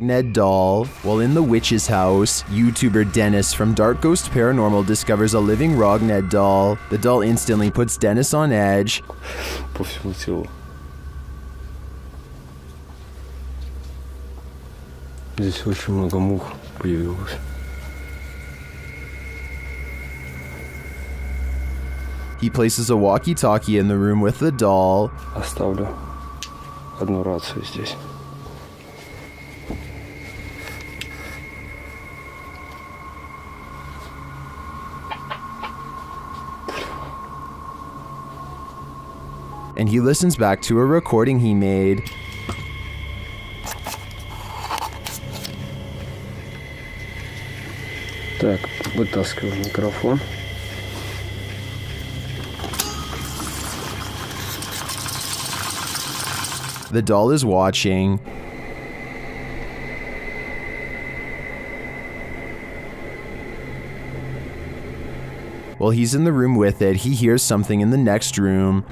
Ned doll. While in the witch's house, YouTuber Dennis from Dark Ghost Paranormal discovers a living Ned doll. The doll instantly puts Dennis on edge. По всему телу. Здесь очень много мух появилось. He places a walkie-talkie in the room with the doll. Оставлю одну рацию здесь. And he listens back to a recording he made. Так, вытаскиваю микрофон. The doll is watching. While he's in the room with it, he hears something in the next room.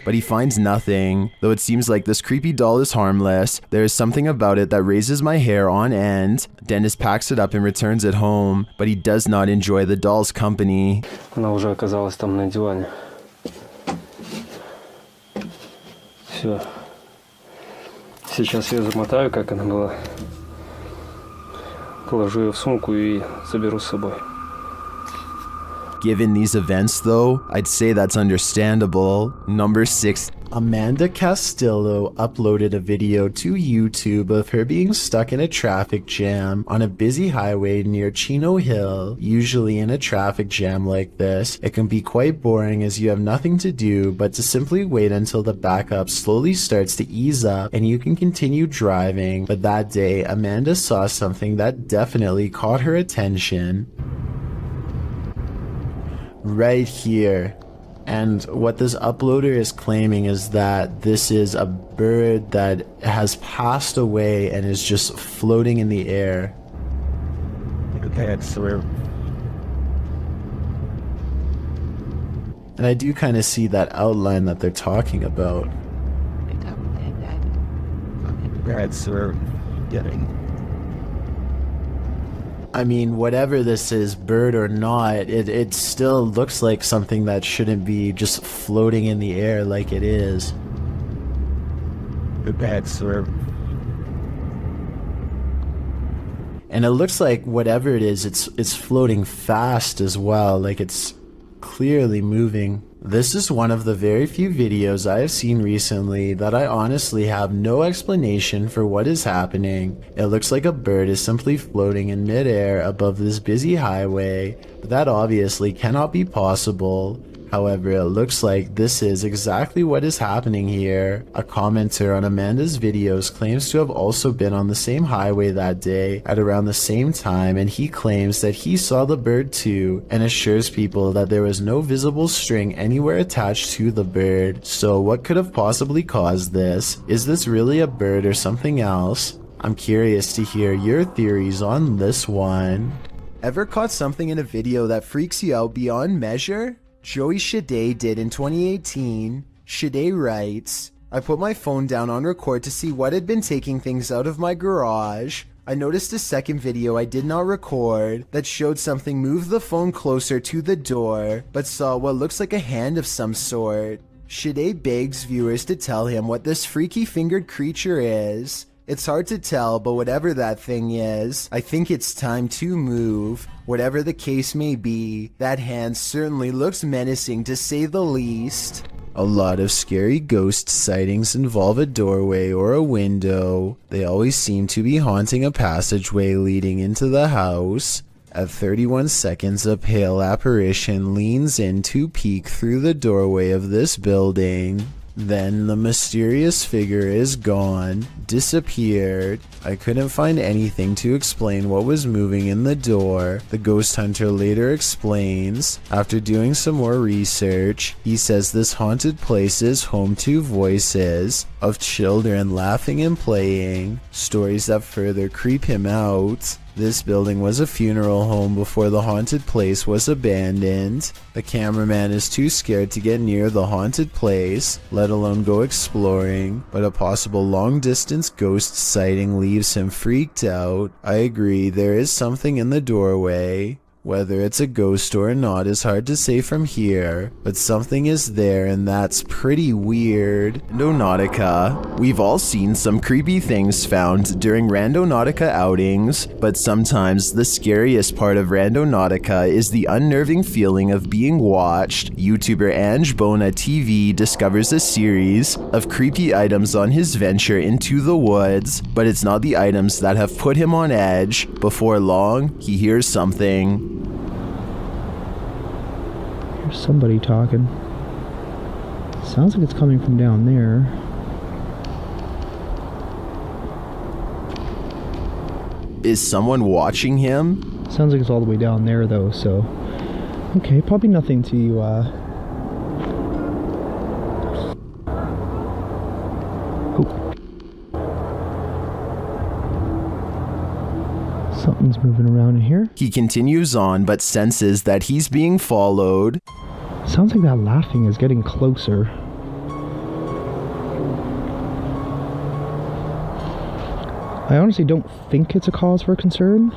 But he finds nothing. Though it seems like this creepy doll is harmless, there is something about it that raises my hair on end. Dennis packs it up and returns it home, but he does not enjoy the doll's company. Она уже оказалась там на диване. Все. Сейчас я замотаю, как она была. Положу ее в сумку и заберу с собой. Given these events though, I'd say that's understandable. Number 6. Amanda Castillo uploaded a video to YouTube of her being stuck in a traffic jam on a busy highway near Chino Hill. Usually in a traffic jam like this, it can be quite boring as you have nothing to do but to simply wait until the backup slowly starts to ease up and you can continue driving. But that day, Amanda saw something that definitely caught her attention. Right here. And what this uploader is claiming is that this is a bird that has passed away and is just floating in the air. Okay, I swear. And I do kind of see that outline that they're talking about. I swear. Getting. I mean, whatever this is, bird or not, it still looks like something that shouldn't be just floating in the air like it is. I swear. And it looks like whatever it is, it's floating fast as well, like it's clearly moving. This is one of the very few videos I have seen recently that I honestly have no explanation for what is happening. It looks like a bird is simply floating in midair above this busy highway, but that obviously cannot be possible. However, it looks like this is exactly what is happening here. A commenter on Amanda's videos claims to have also been on the same highway that day at around the same time, and he claims that he saw the bird too and assures people that there was no visible string anywhere attached to the bird. So what could have possibly caused this? Is this really a bird or something else? I'm curious to hear your theories on this one. Ever caught something in a video that freaks you out beyond measure? Joey Shade did in 2018. Shade writes, I put my phone down on record to see what had been taking things out of my garage. I noticed a second video I did not record that showed something move the phone closer to the door, but saw what looks like a hand of some sort. Shade begs viewers to tell him what this freaky fingered creature is. It's hard to tell, but whatever that thing is, I think it's time to move. Whatever the case may be, that hand certainly looks menacing to say the least. A lot of scary ghost sightings involve a doorway or a window. They always seem to be haunting a passageway leading into the house. At 31 seconds, a pale apparition leans in to peek through the doorway of this building. Then the mysterious figure is gone, disappeared. I couldn't find anything to explain what was moving in the door. The ghost hunter later explains, after doing some more research, he says this haunted place is home to voices of children laughing and playing, stories that further creep him out. This building was a funeral home before the haunted place was abandoned. The cameraman is too scared to get near the haunted place, let alone go exploring, but a possible long-distance ghost sighting leaves him freaked out. I agree, there is something in the doorway. Whether it's a ghost or not is hard to say from here, but something is there and that's pretty weird. Randonautica. We've all seen some creepy things found during Randonautica outings, but sometimes the scariest part of Randonautica is the unnerving feeling of being watched. YouTuber Ange Bona TV discovers a series of creepy items on his venture into the woods, but it's not the items that have put him on edge. Before long, he hears something. There's somebody talking. Sounds like it's coming from down there. Is someone watching him? Sounds like it's all the way down there though, so... Okay, probably nothing to, Something's moving around in here. He continues on, but senses that he's being followed. Sounds like that laughing is getting closer. I honestly don't think it's a cause for concern.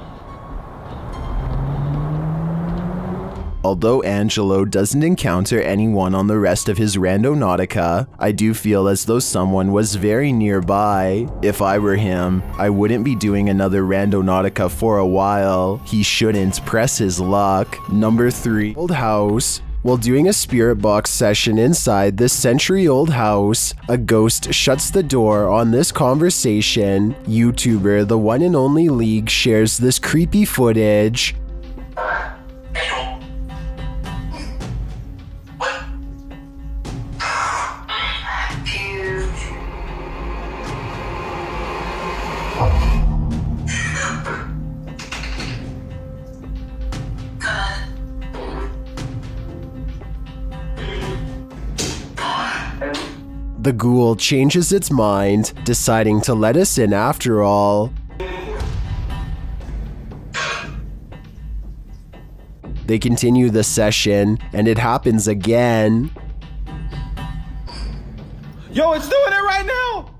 Although Angelo doesn't encounter anyone on the rest of his Randonautica, I do feel as though someone was very nearby. If I were him, I wouldn't be doing another Randonautica for a while. He shouldn't press his luck. Number 3. Old house. While doing a spirit box session inside this century-old house, a ghost shuts the door on this conversation. YouTuber The One and Only League shares this creepy footage. The ghoul changes its mind, deciding to let us in after all. They continue the session, and it happens again. Yo, it's doing it right now!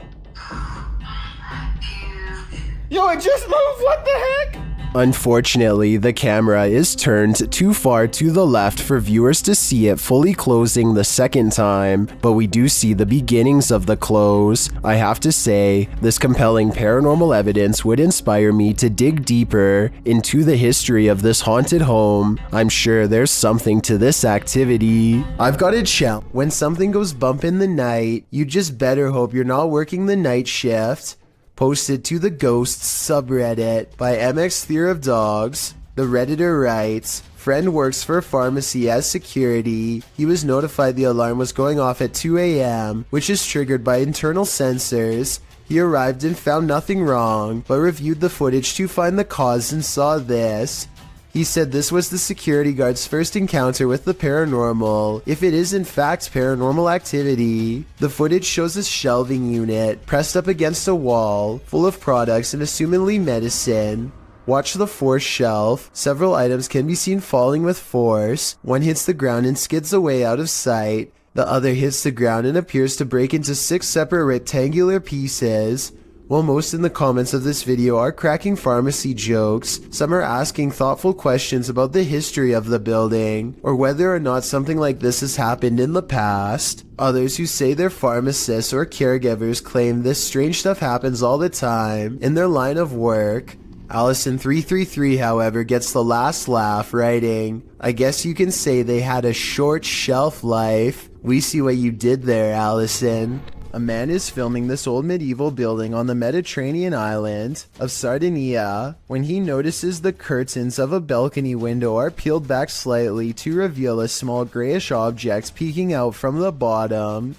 Yo, it just moved, what the heck? Unfortunately, the camera is turned too far to the left for viewers to see it fully closing the second time, but we do see the beginnings of the close. I have to say, this compelling paranormal evidence would inspire me to dig deeper into the history of this haunted home. I'm sure there's something to this activity. I've got a challenge. When something goes bump in the night, you just better hope you're not working the night shift. Posted to the Ghosts subreddit by MX Fear of Dogs. The Redditor writes, friend works for a pharmacy as security. He was notified the alarm was going off at 2 a.m., which is triggered by internal sensors. He arrived and found nothing wrong, but reviewed the footage to find the cause and saw this. He said this was the security guard's first encounter with the paranormal, if it is in fact paranormal activity. The footage shows a shelving unit pressed up against a wall, full of products and assumedly medicine. Watch the fourth shelf. Several items can be seen falling with force. One hits the ground and skids away out of sight. The other hits the ground and appears to break into 6 separate rectangular pieces. While most in the comments of this video are cracking pharmacy jokes, some are asking thoughtful questions about the history of the building, or whether or not something like this has happened in the past. Others who say they're pharmacists or caregivers claim this strange stuff happens all the time in their line of work. Allison333, however, gets the last laugh, writing, I guess you can say they had a short shelf life. We see what you did there, Allison. A man is filming this old medieval building on the Mediterranean island of Sardinia when he notices the curtains of a balcony window are peeled back slightly to reveal a small grayish object peeking out from the bottom.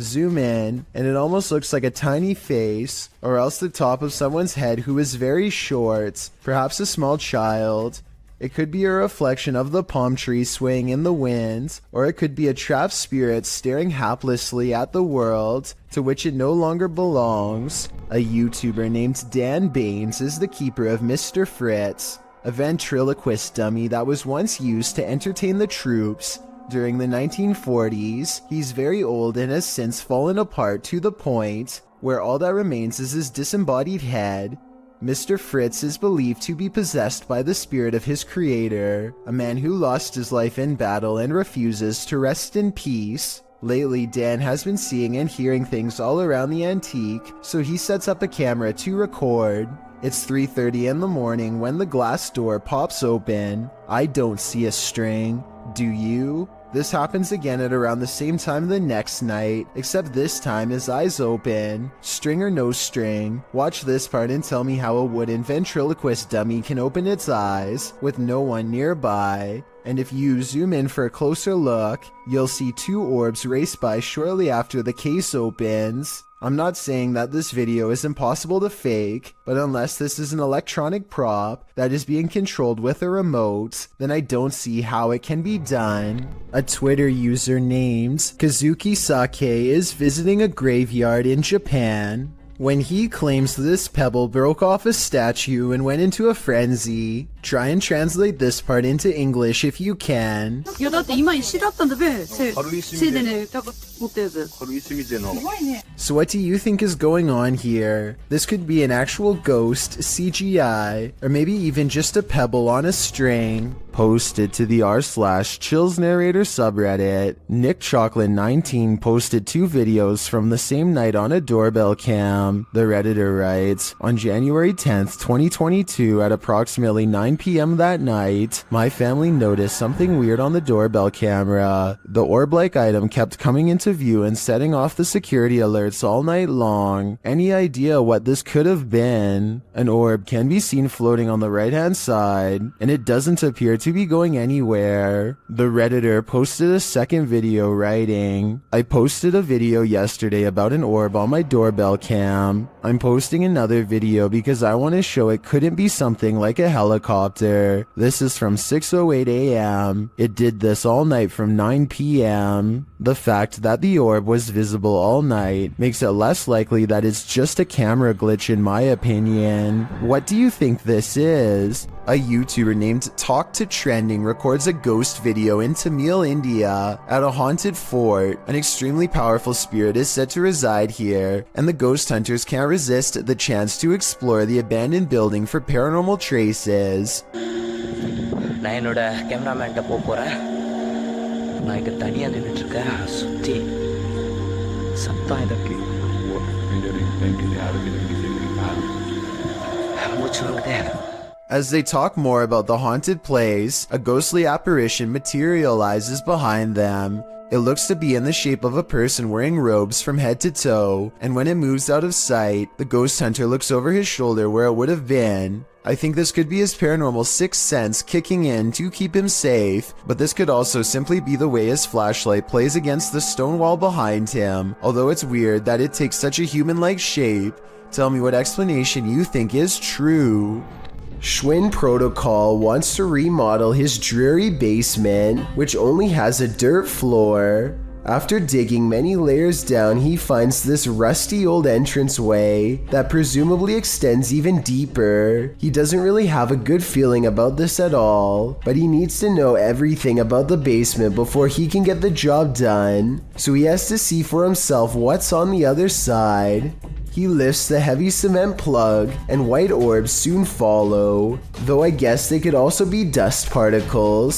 Zoom in, and it almost looks like a tiny face, or else the top of someone's head who is very short, perhaps a small child. It could be a reflection of the palm tree swaying in the wind, or it could be a trapped spirit staring haplessly at the world to which it no longer belongs. A YouTuber named Dan Baines is the keeper of Mr. Fritz, a ventriloquist dummy that was once used to entertain the troops during the 1940s. He's very old and has since fallen apart to the point where all that remains is his disembodied head. Mr. Fritz is believed to be possessed by the spirit of his creator, a man who lost his life in battle and refuses to rest in peace. Lately, Dan has been seeing and hearing things all around the antique, so he sets up a camera to record. It's 3:30 in the morning when the glass door pops open. I don't see a string. Do you? This happens again at around the same time the next night, except this time his eyes open. String or no string, watch this part and tell me how a wooden ventriloquist dummy can open its eyes with no one nearby. And if you zoom in for a closer look, you'll see two orbs race by shortly after the case opens. I'm not saying that this video is impossible to fake, but unless this is an electronic prop that is being controlled with a remote, then I don't see how it can be done. A Twitter user named Kazuki Sake is visiting a graveyard in Japan when he claims this pebble broke off a statue and went into a frenzy. Try and translate this part into English if you can. So what do you think is going on here? This could be an actual ghost, CGI, or maybe even just a pebble on a string. Posted to the r/Chills Narrator subreddit, NickChocolate19 posted 2 videos from the same night on a doorbell cam. The Redditor writes, on January 10th, 2022 at approximately 9 p.m. that night, my family noticed something weird on the doorbell camera. The orb-like item kept coming into view and setting off the security alerts all night long. Any idea what this could have been? An orb can be seen floating on the right-hand side, and it doesn't appear to be going anywhere. The Redditor posted a second video writing, I posted a video yesterday about an orb on my doorbell cam. I'm posting another video because I want to show it couldn't be something like a helicopter. This is from 6:08 a.m. It did this all night from 9 p.m. The fact that the orb was visible all night makes it less likely that it's just a camera glitch in my opinion. What do you think this is? A YouTuber named Talk to Trending records a ghost video in Tamil, India at a haunted fort. An extremely powerful spirit is said to reside here, and the ghost hunters can't resist the chance to explore the abandoned building for paranormal traces. நான் என்னோட கேமராமேன்ட்ட போறேன். நான் இங்க தனியா நின்னுட்டு இருக்கேன். சுத்தி சத்தம் இதற்கு மூச்சு வாங்குதே. As they talk more about the haunted place, a ghostly apparition materializes behind them. It looks to be in the shape of a person wearing robes from head to toe, and when it moves out of sight, the ghost hunter looks over his shoulder where it would have been. I think this could be his paranormal sixth sense kicking in to keep him safe, but this could also simply be the way his flashlight plays against the stone wall behind him, although it's weird that it takes such a human-like shape. Tell me what explanation you think is true. Schwinn Protocol wants to remodel his dreary basement, which only has a dirt floor. After digging many layers down, he finds this rusty old entranceway that presumably extends even deeper. He doesn't really have a good feeling about this at all, but he needs to know everything about the basement before he can get the job done, so he has to see for himself what's on the other side. He lifts the heavy cement plug, and white orbs soon follow, though I guess they could also be dust particles.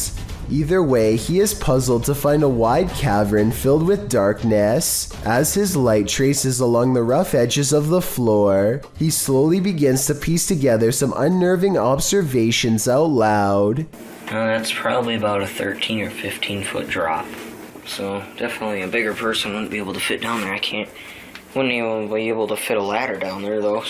Either way, he is puzzled to find a wide cavern filled with darkness. As his light traces along the rough edges of the floor, he slowly begins to piece together some unnerving observations out loud. That's probably about a 13 or 15 foot drop. So definitely a bigger person wouldn't be able to fit down there. Wouldn't even be able to fit a ladder down there though,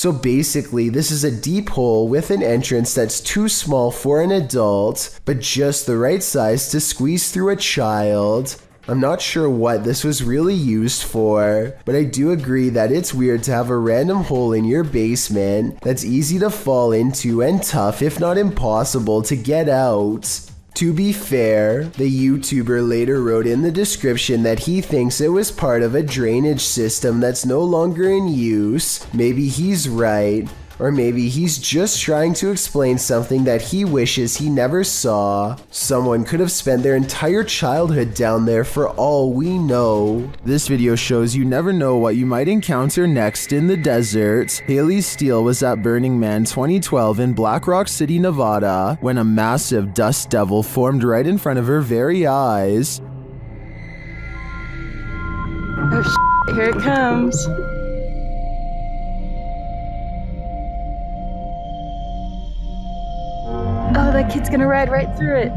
So basically, this is a deep hole with an entrance that's too small for an adult, but just the right size to squeeze through a child. I'm not sure what this was really used for, but I do agree that it's weird to have a random hole in your basement that's easy to fall into and tough, if not impossible, to get out. To be fair, the YouTuber later wrote in the description that he thinks it was part of a drainage system that's no longer in use. Maybe he's right. Or maybe he's just trying to explain something that he wishes he never saw. Someone could have spent their entire childhood down there for all we know. This video shows you never know what you might encounter next in the desert. Haley Steele was at Burning Man 2012 in Black Rock City, Nevada, when a massive dust devil formed right in front of her very eyes. Oh shit, here it comes. Oh, that kid's gonna ride right through it.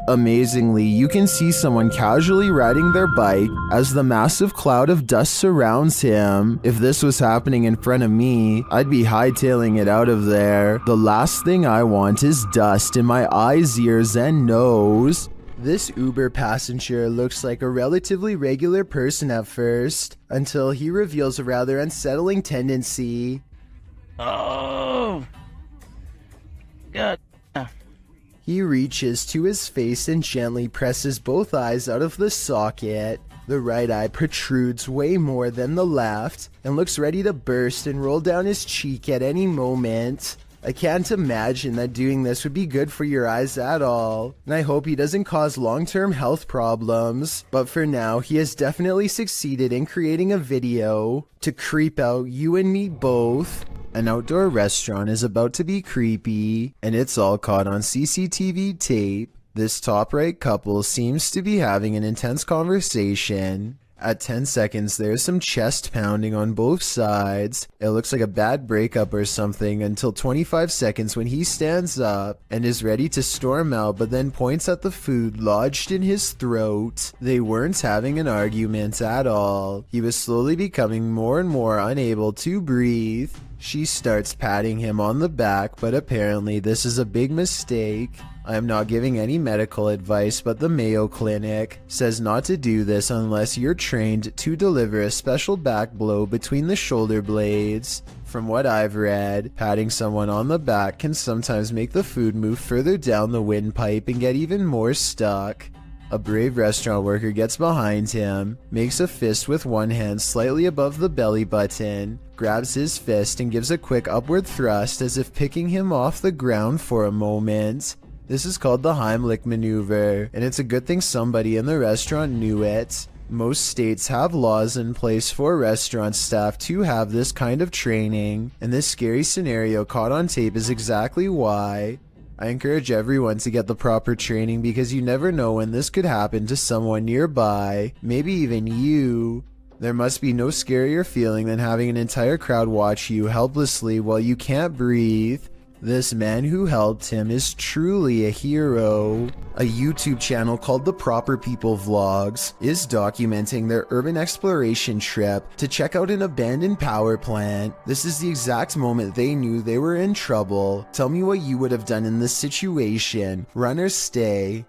Amazingly, you can see someone casually riding their bike as the massive cloud of dust surrounds him. If this was happening in front of me, I'd be hightailing it out of there. The last thing I want is dust in my eyes, ears, and nose. This Uber passenger looks like a relatively regular person at first, until he reveals a rather unsettling tendency. Oh! God. He reaches to his face and gently presses both eyes out of the socket. The right eye protrudes way more than the left and looks ready to burst and roll down his cheek at any moment. I can't imagine that doing this would be good for your eyes at all, and I hope he doesn't cause long-term health problems. But for now, he has definitely succeeded in creating a video to creep out you and me both. An outdoor restaurant is about to be creepy, and it's all caught on CCTV tape. This top right couple seems to be having an intense conversation. At 10 seconds, there's some chest pounding on both sides. It looks like a bad breakup or something until 25 seconds when he stands up and is ready to storm out, but then points at the food lodged in his throat. They weren't having an argument at all. He was slowly becoming more and more unable to breathe. She starts patting him on the back, but apparently this is a big mistake. I am not giving any medical advice, but the Mayo Clinic says not to do this unless you're trained to deliver a special back blow between the shoulder blades. From what I've read, patting someone on the back can sometimes make the food move further down the windpipe and get even more stuck. A brave restaurant worker gets behind him, makes a fist with one hand slightly above the belly button, grabs his fist and gives a quick upward thrust as if picking him off the ground for a moment. This is called the Heimlich maneuver, and it's a good thing somebody in the restaurant knew it. Most states have laws in place for restaurant staff to have this kind of training, and this scary scenario caught on tape is exactly why. I encourage everyone to get the proper training because you never know when this could happen to someone nearby, maybe even you. There must be no scarier feeling than having an entire crowd watch you helplessly while you can't breathe. This man who helped him is truly a hero. A YouTube channel called The Proper People Vlogs is documenting their urban exploration trip to check out an abandoned power plant. This is the exact moment they knew they were in trouble. Tell me what you would have done in this situation. Run or stay.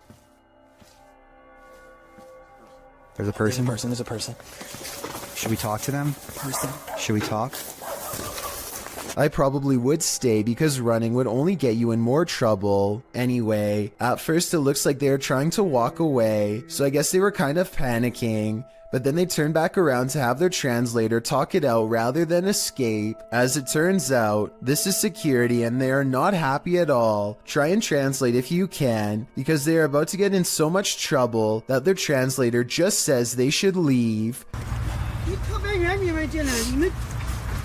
There's a person? There's a person. Should we talk to them? Should we talk? I probably would stay because running would only get you in more trouble. Anyway, at first it looks like they were trying to walk away, so I guess they were kind of panicking. But then they turned back around to have their translator talk it out rather than escape. As it turns out, this is security and they are not happy at all. Try and translate if you can, because they are about to get in so much trouble that their translator just says they should leave. This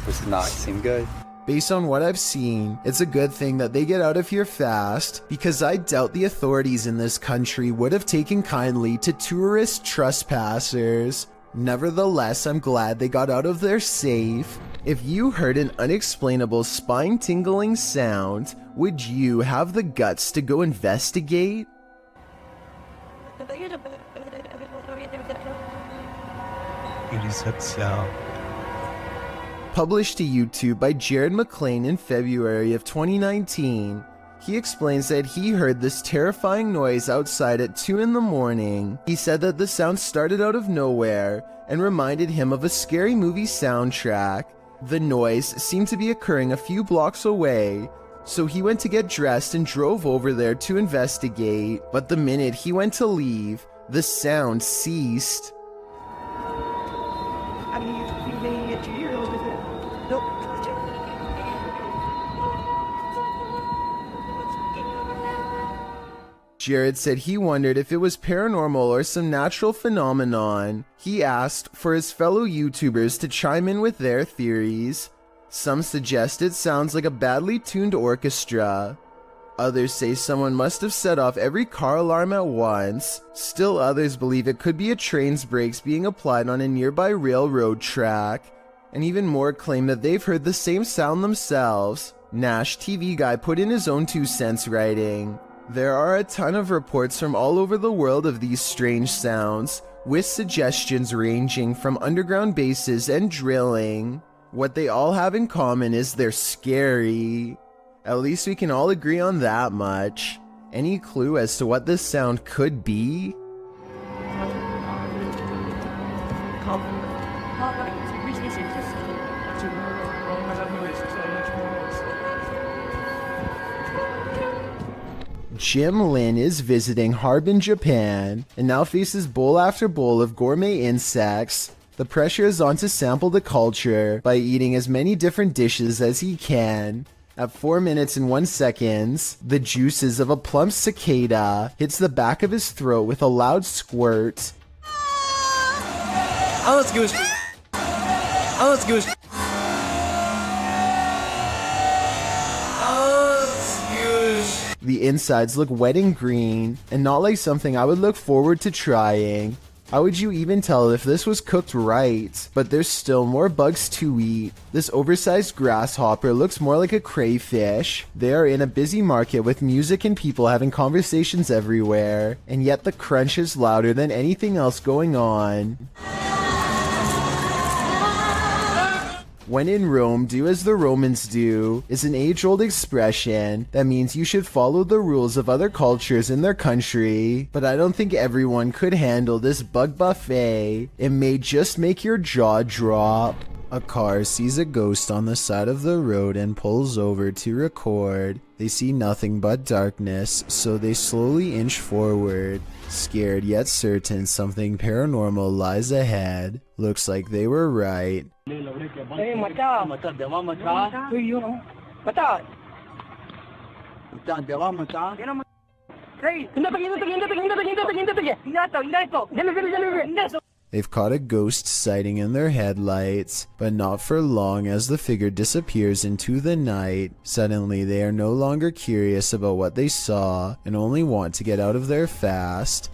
does not seem good. Based on what I've seen, it's a good thing that they get out of here fast, because I doubt the authorities in this country would have taken kindly to tourist trespassers. Nevertheless, I'm glad they got out of there safe. If you heard an unexplainable spine-tingling sound, would you have the guts to go investigate? It is that sound. Published to YouTube by Jared McLean in February of 2019. He explains that he heard this terrifying noise outside at 2 in the morning. He said that the sound started out of nowhere and reminded him of a scary movie soundtrack. The noise seemed to be occurring a few blocks away, so he went to get dressed and drove over there to investigate. But the minute he went to leave, the sound ceased. Jared said he wondered if it was paranormal or some natural phenomenon. He asked for his fellow YouTubers to chime in with their theories. Some suggest it sounds like a badly tuned orchestra. Others say someone must have set off every car alarm at once. Still others believe it could be a train's brakes being applied on a nearby railroad track. And even more claim that they've heard the same sound themselves. Nash TV Guy put in his own 2 cents writing, "There are a ton of reports from all over the world of these strange sounds, with suggestions ranging from underground bases and drilling. What they all have in common is they're scary. At least we can all agree on that much. Any clue as to what this sound could be?" Jim Lin is visiting Harbin, Japan, and now faces bowl after bowl of gourmet insects. The pressure is on to sample the culture by eating as many different dishes as he can. At 4 minutes and 1 second, the juices of a plump cicada hits the back of his throat with a loud squirt. Oh, let's go. Oh, let's go. The insides look wet and green, and not like something I would look forward to trying. How would you even tell if this was cooked right? But there's still more bugs to eat. This oversized grasshopper looks more like a crayfish. They are in a busy market with music and people having conversations everywhere, and yet the crunch is louder than anything else going on. "When in Rome, do as the Romans do" is an age-old expression that means you should follow the rules of other cultures in their country, but I don't think everyone could handle this bug buffet. It may just make your jaw drop. A car sees a ghost on the side of the road and pulls over to record. They see nothing but darkness, so they slowly inch forward. Scared yet certain something paranormal lies ahead. Looks like they were right. They've caught a ghost sighting in their headlights, but not for long as the figure disappears into the night. Suddenly, they are no longer curious about what they saw and only want to get out of there fast.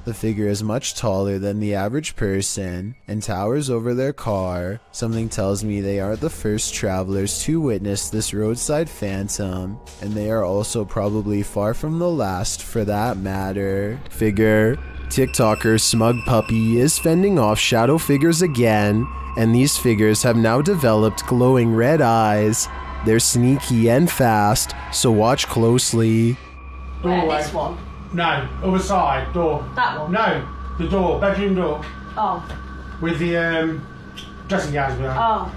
The figure is much taller than the average person and towers over their car. Something tells me they aren't the first travelers to witness this roadside phantom, and they are also probably far from the last for that matter. Figure. TikToker Smug Puppy is fending off shadow figures again, and these figures have now developed glowing red eyes. They're sneaky and fast, so watch closely. This one? No, other side, door. That one? No, the door, bedroom door. Oh. With the dressing gowns behind. Oh.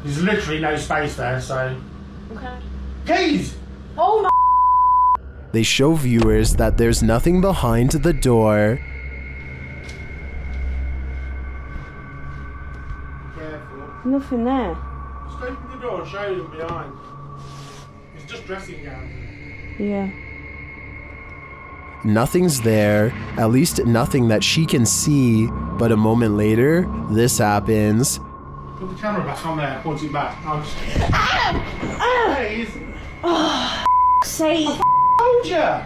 There's literally no space there, so... Okay. Keys! Oh my... They show viewers that there's nothing behind the door. Careful. Nothing there. Just open the door and show them behind. It's just dressing gowns. Yeah. Nothing's there, at least nothing that she can see, but a moment later, this happens. Put the camera back on there, point it back. Please. Oh, sake. I told ya.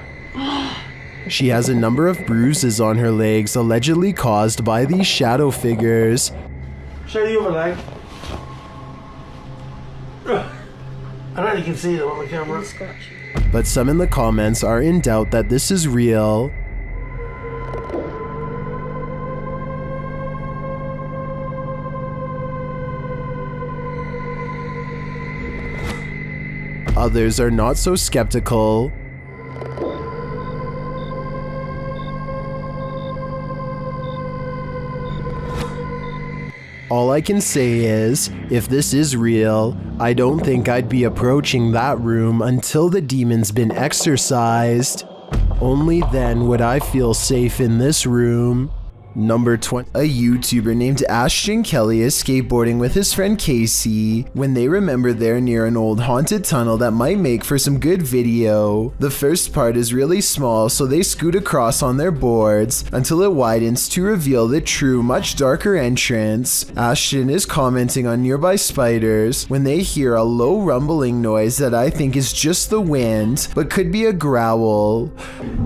She has a number of bruises on her legs allegedly caused by these shadow figures. Show the other leg. I don't think you can see them on the camera. But some in the comments are in doubt that this is real. Others are not so skeptical. All I can say is, if this is real, I don't think I'd be approaching that room until the demon's been exorcised. Only then would I feel safe in this room. Number 20. A YouTuber named Ashton Kelly is skateboarding with his friend Casey when they remember they're near an old haunted tunnel that might make for some good video. The first part is really small, so they scoot across on their boards until it widens to reveal the true, much darker entrance. Ashton is commenting on nearby spiders when they hear a low rumbling noise that I think is just the wind, but could be a growl.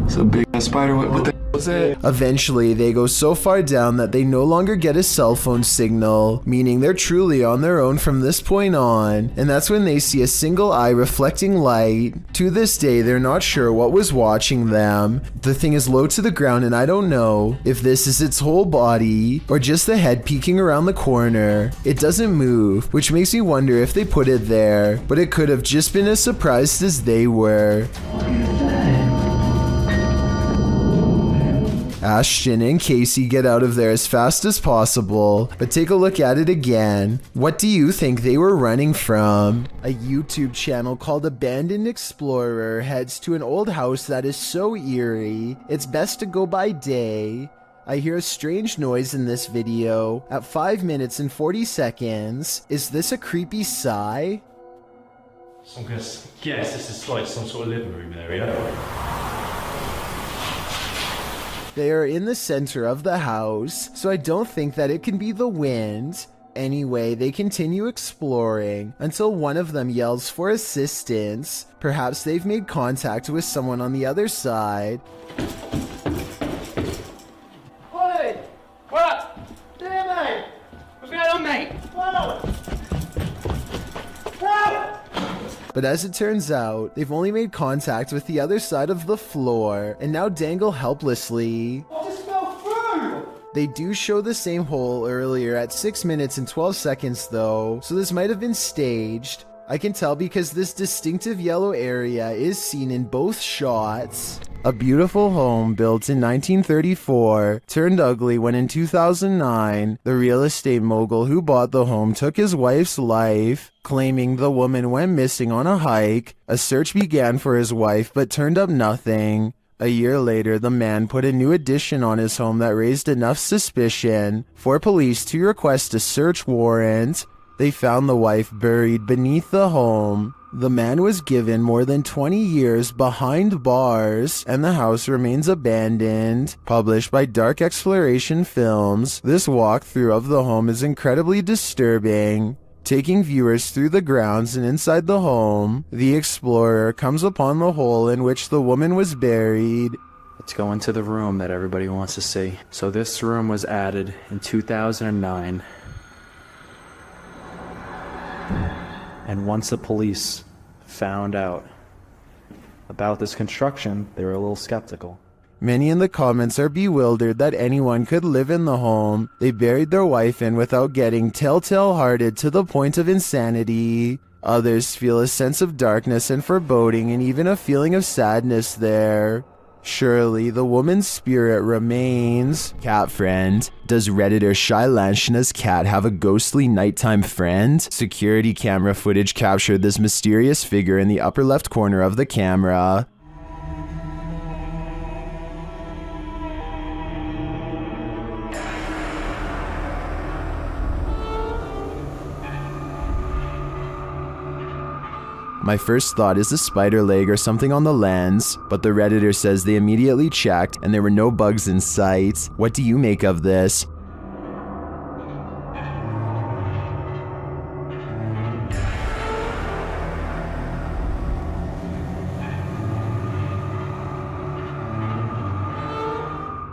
It's a big spider. What the hell was that? Eventually, they go so far down that they no longer get a cell phone signal, meaning they're truly on their own from this point on, and that's when they see a single eye reflecting light. To this day, they're not sure what was watching them. The thing is low to the ground, and I don't know if this is its whole body or just the head peeking around the corner. It doesn't move, which makes me wonder if they put it there, but it could have just been as surprised as they were. Ashton and Casey get out of there as fast as possible, but take a look at it again. What do you think they were running from? A YouTube channel called Abandoned Explorer heads to an old house that is so eerie, it's best to go by day. I hear a strange noise in this video at 5 minutes and 40 seconds. Is this a creepy sigh? So I'm going to guess this is like some sort of living room area. They are in the center of the house, so I don't think that it can be the wind. Anyway, they continue exploring until one of them yells for assistance. Perhaps they've made contact with someone on the other side. Oi! What? There, mate! What's going on, mate? Whoa! Whoa! But as it turns out, they've only made contact with the other side of the floor and now dangle helplessly. I just fell through! They do show the same hole earlier at 6 minutes and 12 seconds though, so this might have been staged. I can tell because this distinctive yellow area is seen in both shots. A beautiful home built in 1934 turned ugly when in 2009, the real estate mogul who bought the home took his wife's life, claiming the woman went missing on a hike. A search began for his wife but turned up nothing. A year later, the man put a new addition on his home that raised enough suspicion for police to request a search warrant. They found the wife buried beneath the home. The man was given more than 20 years behind bars, and the house remains abandoned. Published by Dark Exploration Films, this walkthrough of the home is incredibly disturbing. Taking viewers through the grounds and inside the home, the explorer comes upon the hole in which the woman was buried. Let's go into the room that everybody wants to see. So this room was added in 2009. And once the police found out about this construction, they were a little skeptical. Many in the comments are bewildered that anyone could live in the home they buried their wife in without getting telltale-hearted to the point of insanity. Others feel a sense of darkness and foreboding and even a feeling of sadness there. Surely the woman's spirit remains. Cat friend. Does Redditor Shylanshna's cat have a ghostly nighttime friend? Security camera footage captured this mysterious figure in the upper left corner of the camera. My first thought is a spider leg or something on the lens, but the Redditor says they immediately checked and there were no bugs in sight. What do you make of this?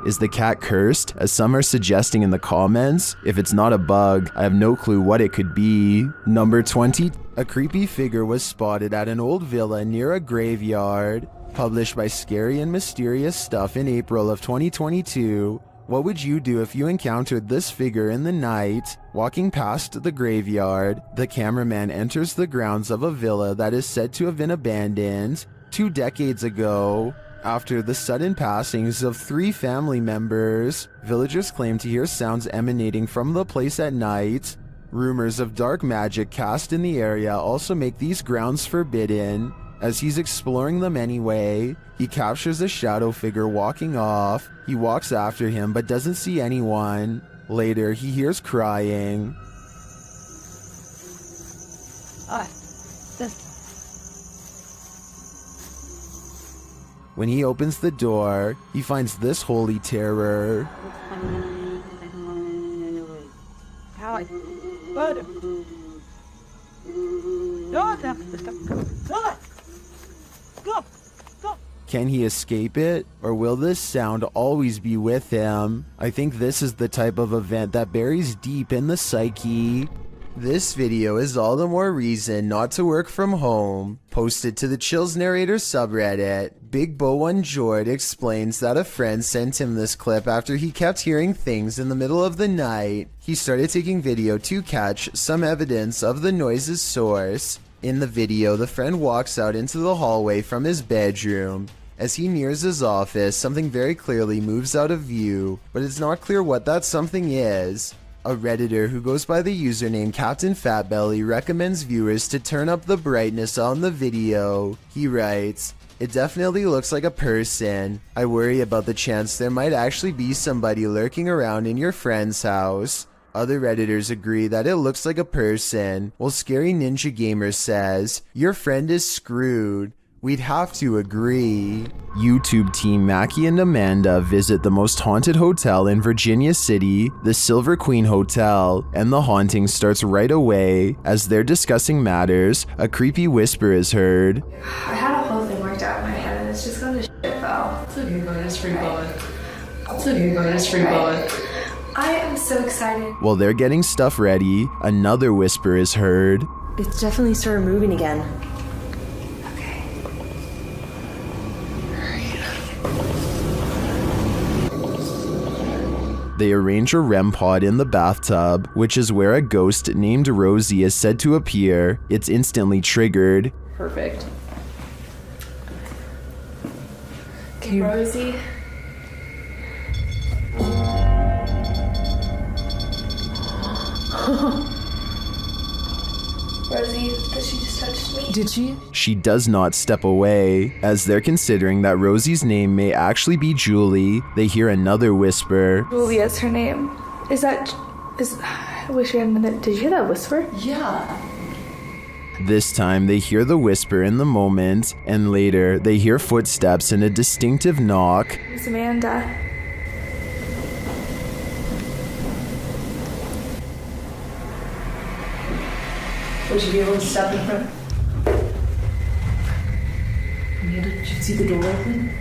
Is the cat cursed, as some are suggesting in the comments? If it's not a bug, I have no clue what it could be. Number 20. A creepy figure was spotted at an old villa near a graveyard. Published by Scary and Mysterious Stuff in April of 2022. What would you do if you encountered this figure in the night? Walking past the graveyard, the cameraman enters the grounds of a villa that is said to have been abandoned 2 decades ago. After the sudden passings of 3 family members, villagers claim to hear sounds emanating from the place at night. Rumors of dark magic cast in the area also make these grounds forbidden. As he's exploring them anyway, he captures a shadow figure walking off. He walks after him but doesn't see anyone. Later, he hears crying. When he opens the door, he finds this holy terror. Can he escape it, or will this sound always be with him? I think this is the type of event that buries deep in the psyche. This video is all the more reason not to work from home. Posted to the Chills Narrator subreddit, Big Bo One Jord explains that a friend sent him this clip after he kept hearing things in the middle of the night. He started taking video to catch some evidence of the noise's source. In the video, the friend walks out into the hallway from his bedroom. As he nears his office, something very clearly moves out of view, but it's not clear what that something is. A Redditor who goes by the username Captain Fatbelly recommends viewers to turn up the brightness on the video. He writes, "It definitely looks like a person. I worry about the chance there might actually be somebody lurking around in your friend's house." Other Redditors agree that it looks like a person, while Scary Ninja Gamer says, "Your friend is screwed." We'd have to agree. YouTube team Mackie and Amanda visit the most haunted hotel in Virginia City, the Silver Queen Hotel, and the haunting starts right away. As they're discussing matters, a creepy whisper is heard. I had a whole thing worked out in my head and it's just gone to shit though. It's okay, go ahead, it's free bullet. It's okay, go ahead, it's free bullet. I am so excited. While they're getting stuff ready, another whisper is heard. It's definitely started moving again. They arrange a REM pod in the bathtub, which is where a ghost named Rosie is said to appear. It's instantly triggered. Perfect. Okay, Rosie. Rosie, does she just touch me? Did she? She does not step away. As they're considering that Rosie's name may actually be Julie, they hear another whisper. Julia's her name. I wish we had another. Did you hear that whisper? Yeah. This time they hear the whisper in the moment, and later they hear footsteps and a distinctive knock. It's Amanda. Would you be able to step in front? Amanda, did you see the door open?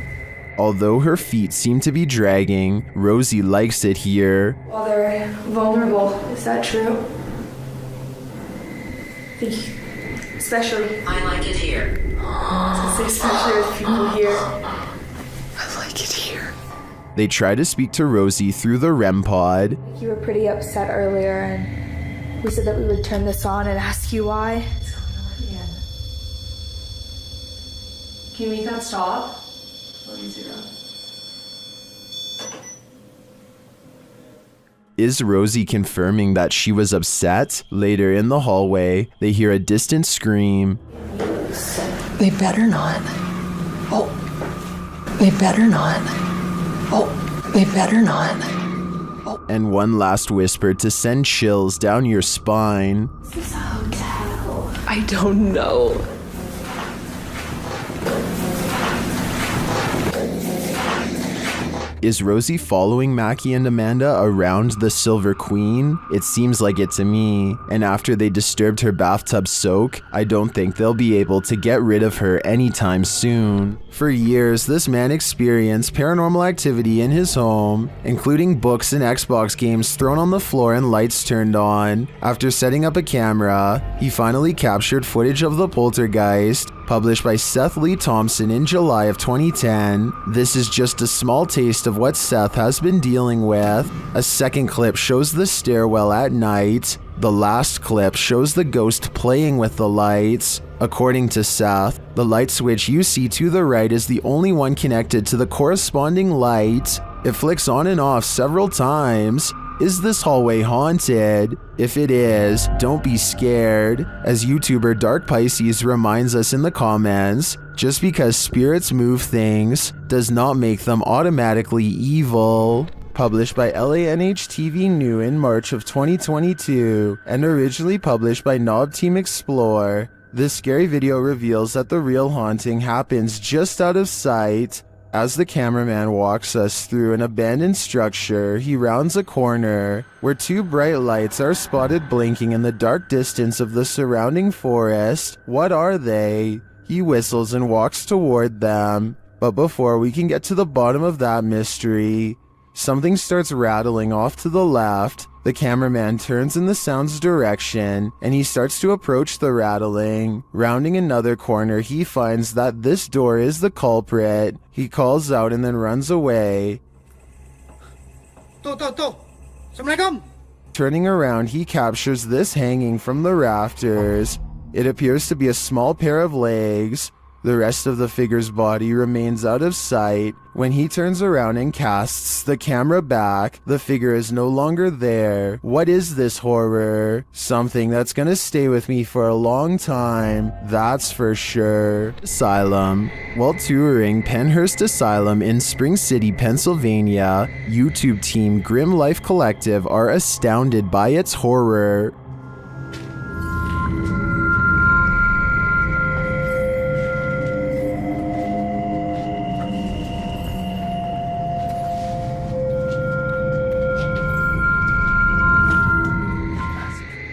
Although her feet seem to be dragging, Rosie likes it here. Well, they're vulnerable. Is that true? Especially. I like it here. Especially with people here. I like it here. They try to speak to Rosie through the REM pod. You were pretty upset earlier, and we said that we would turn this on and ask you why. Can you make that stop? Is Rosie confirming that she was upset? Later in the hallway, they hear a distant scream. They better not. Oh. They better not. Oh. They better not. And one last whisper to send chills down your spine. Is this a hotel? I don't know. Is Rosie following Mackie and Amanda around the Silver Queen? It seems like it to me. And after they disturbed her bathtub soak, I don't think they'll be able to get rid of her anytime soon. For years, this man experienced paranormal activity in his home, including books and Xbox games thrown on the floor and lights turned on. After setting up a camera, he finally captured footage of the poltergeist. published by Seth Lee Thompson in July of 2010. This is just a small taste of what Seth has been dealing with. A second clip shows the stairwell at night. The last clip shows the ghost playing with the lights. According to Seth, the light switch you see to the right is the only one connected to the corresponding light. It flicks on and off several times. Is this hallway haunted? If it is, don't be scared. As YouTuber Dark Pisces reminds us in the comments, just because spirits move things does not make them automatically evil. Published by LANH TV New in March of 2022 and originally published by Knob Team Explore, this scary video reveals that the real haunting happens just out of sight. As the cameraman walks us through an abandoned structure, he rounds a corner where two bright lights are spotted blinking in the dark distance of the surrounding forest. What are they? He whistles and walks toward them. But before we can get to the bottom of that mystery, something starts rattling off to the left. The cameraman turns in the sound's direction, and he starts to approach the rattling. Rounding another corner, he finds that this door is the culprit. He calls out and then runs away. Assalamualaikum. Turning around, he captures this hanging from the rafters. It appears to be a small pair of legs. The rest of the figure's body remains out of sight. When he turns around and casts the camera back, the figure is no longer there. What is this horror? Something that's gonna stay with me for a long time, that's for sure. Asylum. While touring Pennhurst Asylum in Spring City, Pennsylvania, YouTube team Grim Life Collective are astounded by its horror.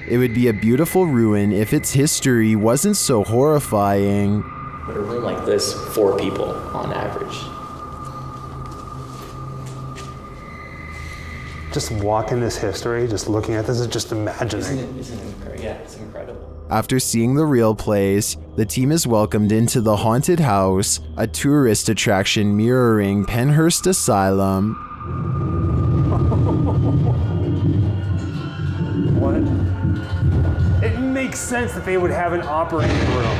It would be a beautiful ruin if its history wasn't so horrifying. But a room like this, 4 people on average. Just walking this history, just looking at this, is just imagining. Isn't it yeah, it's incredible. After seeing the real place, the team is welcomed into the haunted house, a tourist attraction mirroring Pennhurst Asylum. What? It makes sense that they would have an operating room.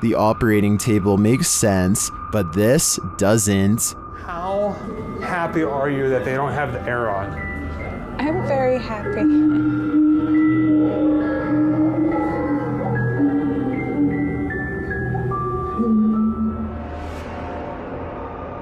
The operating table makes sense, but this doesn't. How happy are you that they don't have the air on? I'm very happy.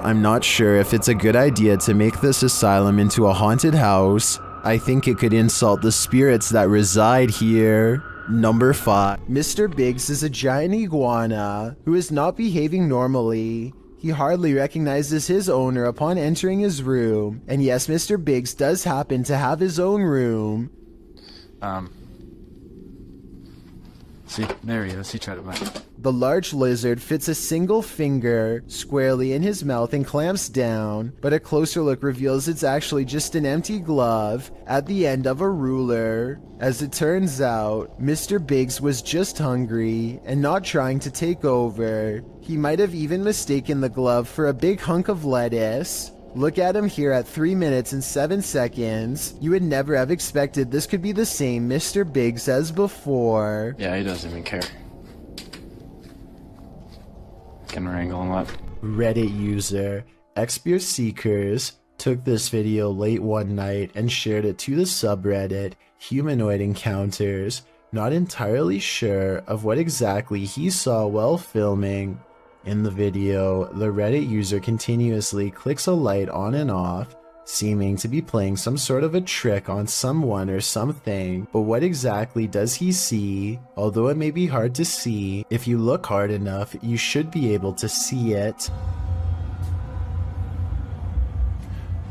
I'm not sure if it's a good idea to make this asylum into a haunted house. I think it could insult the spirits that reside here. Number 5. Mr. Biggs is a giant iguana who is not behaving normally. He hardly recognizes his owner upon entering his room. And yes, Mr. Biggs does happen to have his own room. See, there he is. He tried to bite. The large lizard fits a single finger squarely in his mouth and clamps down, but a closer look reveals it's actually just an empty glove at the end of a ruler. As it turns out, Mr. Biggs was just hungry and not trying to take over. He might have even mistaken the glove for a big hunk of lettuce. Look at him here at 3 minutes and 7 seconds. You would never have expected this could be the same Mr. Biggs as before. Yeah, he doesn't even care. Camera angle and what? Reddit user Expear Seekers took this video late one night and shared it to the subreddit Humanoid Encounters, not entirely sure of what exactly he saw while filming. In the video, the Reddit user continuously clicks a light on and off, seeming to be playing some sort of a trick on someone or something, but what exactly does he see? Although it may be hard to see, if you look hard enough, you should be able to see it.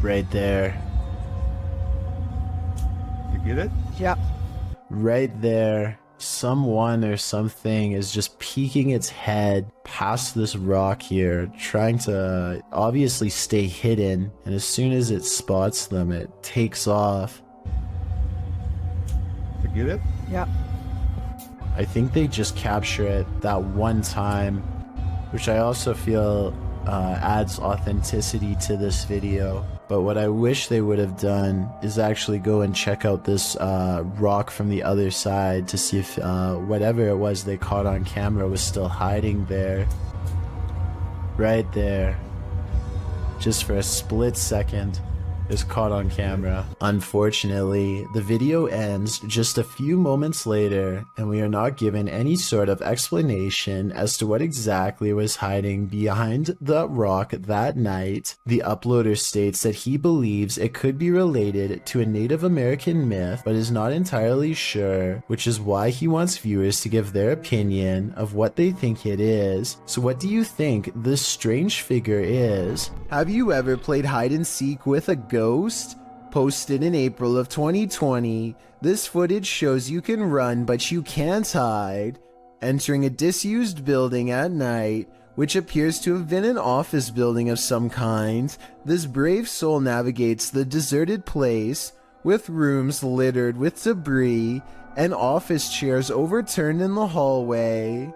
Right there. You get it? Yep. Right there. Someone or something is just peeking its head past this rock here, trying to obviously stay hidden, and as soon as it spots them, it takes off. You get it? Yep. I think they just capture it that one time, which I also feel adds authenticity to this video. But what I wish they would have done is actually go and check out this rock from the other side to see if whatever it was they caught on camera was still hiding there. Right there. Just for a split second. Is caught on camera. Unfortunately, the video ends just a few moments later, and we are not given any sort of explanation as to what exactly was hiding behind the rock that night. The uploader states that he believes it could be related to a Native American myth, but is not entirely sure, which is why he wants viewers to give their opinion of what they think it is. So what do you think this strange figure is? Have you ever played hide and seek with a ghost? Posted in April of 2020, this footage shows you can run but you can't hide. Entering a disused building at night, which appears to have been an office building of some kind, this brave soul navigates the deserted place, with rooms littered with debris and office chairs overturned in the hallway.